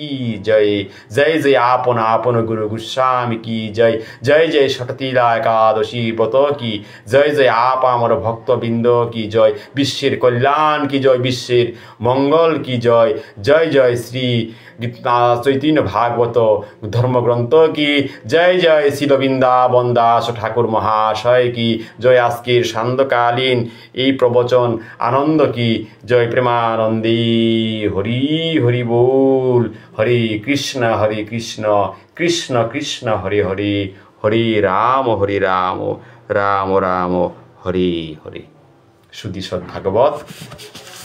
Speaker 1: জয় জয় জয় আপন আপন গুরু গোস্বামী কি জয় জয় জয় ষটতিলা একাদশী ব্রত কি জয় জয় আপ আমার ভক্তবৃন্দ কি জয় বিশ্বের কল্যাণ কি জয় বিশ্বের মঙ্গল কি জয় জয় জয় শ্রী চৈতন্য ভাগবত ধর্মগ্রন্থ কি জয় জয় শিল বৃন্দাবন দাস ঠাকুর মহাশয় কি জয় আজকের সান্ধ্যকালীন এই প্রবচন আনন্দ কি জয় প্রেমানন্দী হরি হরি বল হরে কৃষ্ণ কৃষ্ণ কৃষ্ণ হরে হরে হরে রাম রাম রাম হরে হরে সুধীশ্বর ভাগবত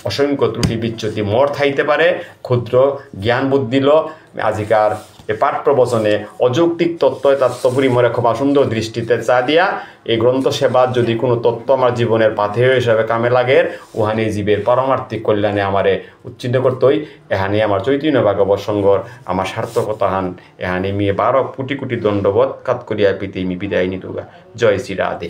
Speaker 1: অসংখ্য ত্রুটি বিচ্যুতি মোর থাইতে পারে ক্ষুদ্র জ্ঞান বুদ্ধিল আজিকার এ পাঠ প্রবচনে অযৌক্তিক তত্ত্ব তত্ত্বপুরী মরে ক্ষমা সুন্দর দৃষ্টিতে চা দিয়া এই গ্রন্থ সেবার যদি কোনো তত্ত্ব আমার জীবনের পাথে হিসাবে কামে লাগে ওহানে জীবের পারমার্থিক কল্যাণে আমারে উচ্চিন্ন করতেই এহানি আমার চৈতন্য ভাগবত সঙ্গর আমার সার্থকতা হান এহানি মিয়ে 12 কোটি কোটি দণ্ডবোধ কাত করিয়া পিতে মি বিদায় নিতুগা জয় শ্রী রাধে।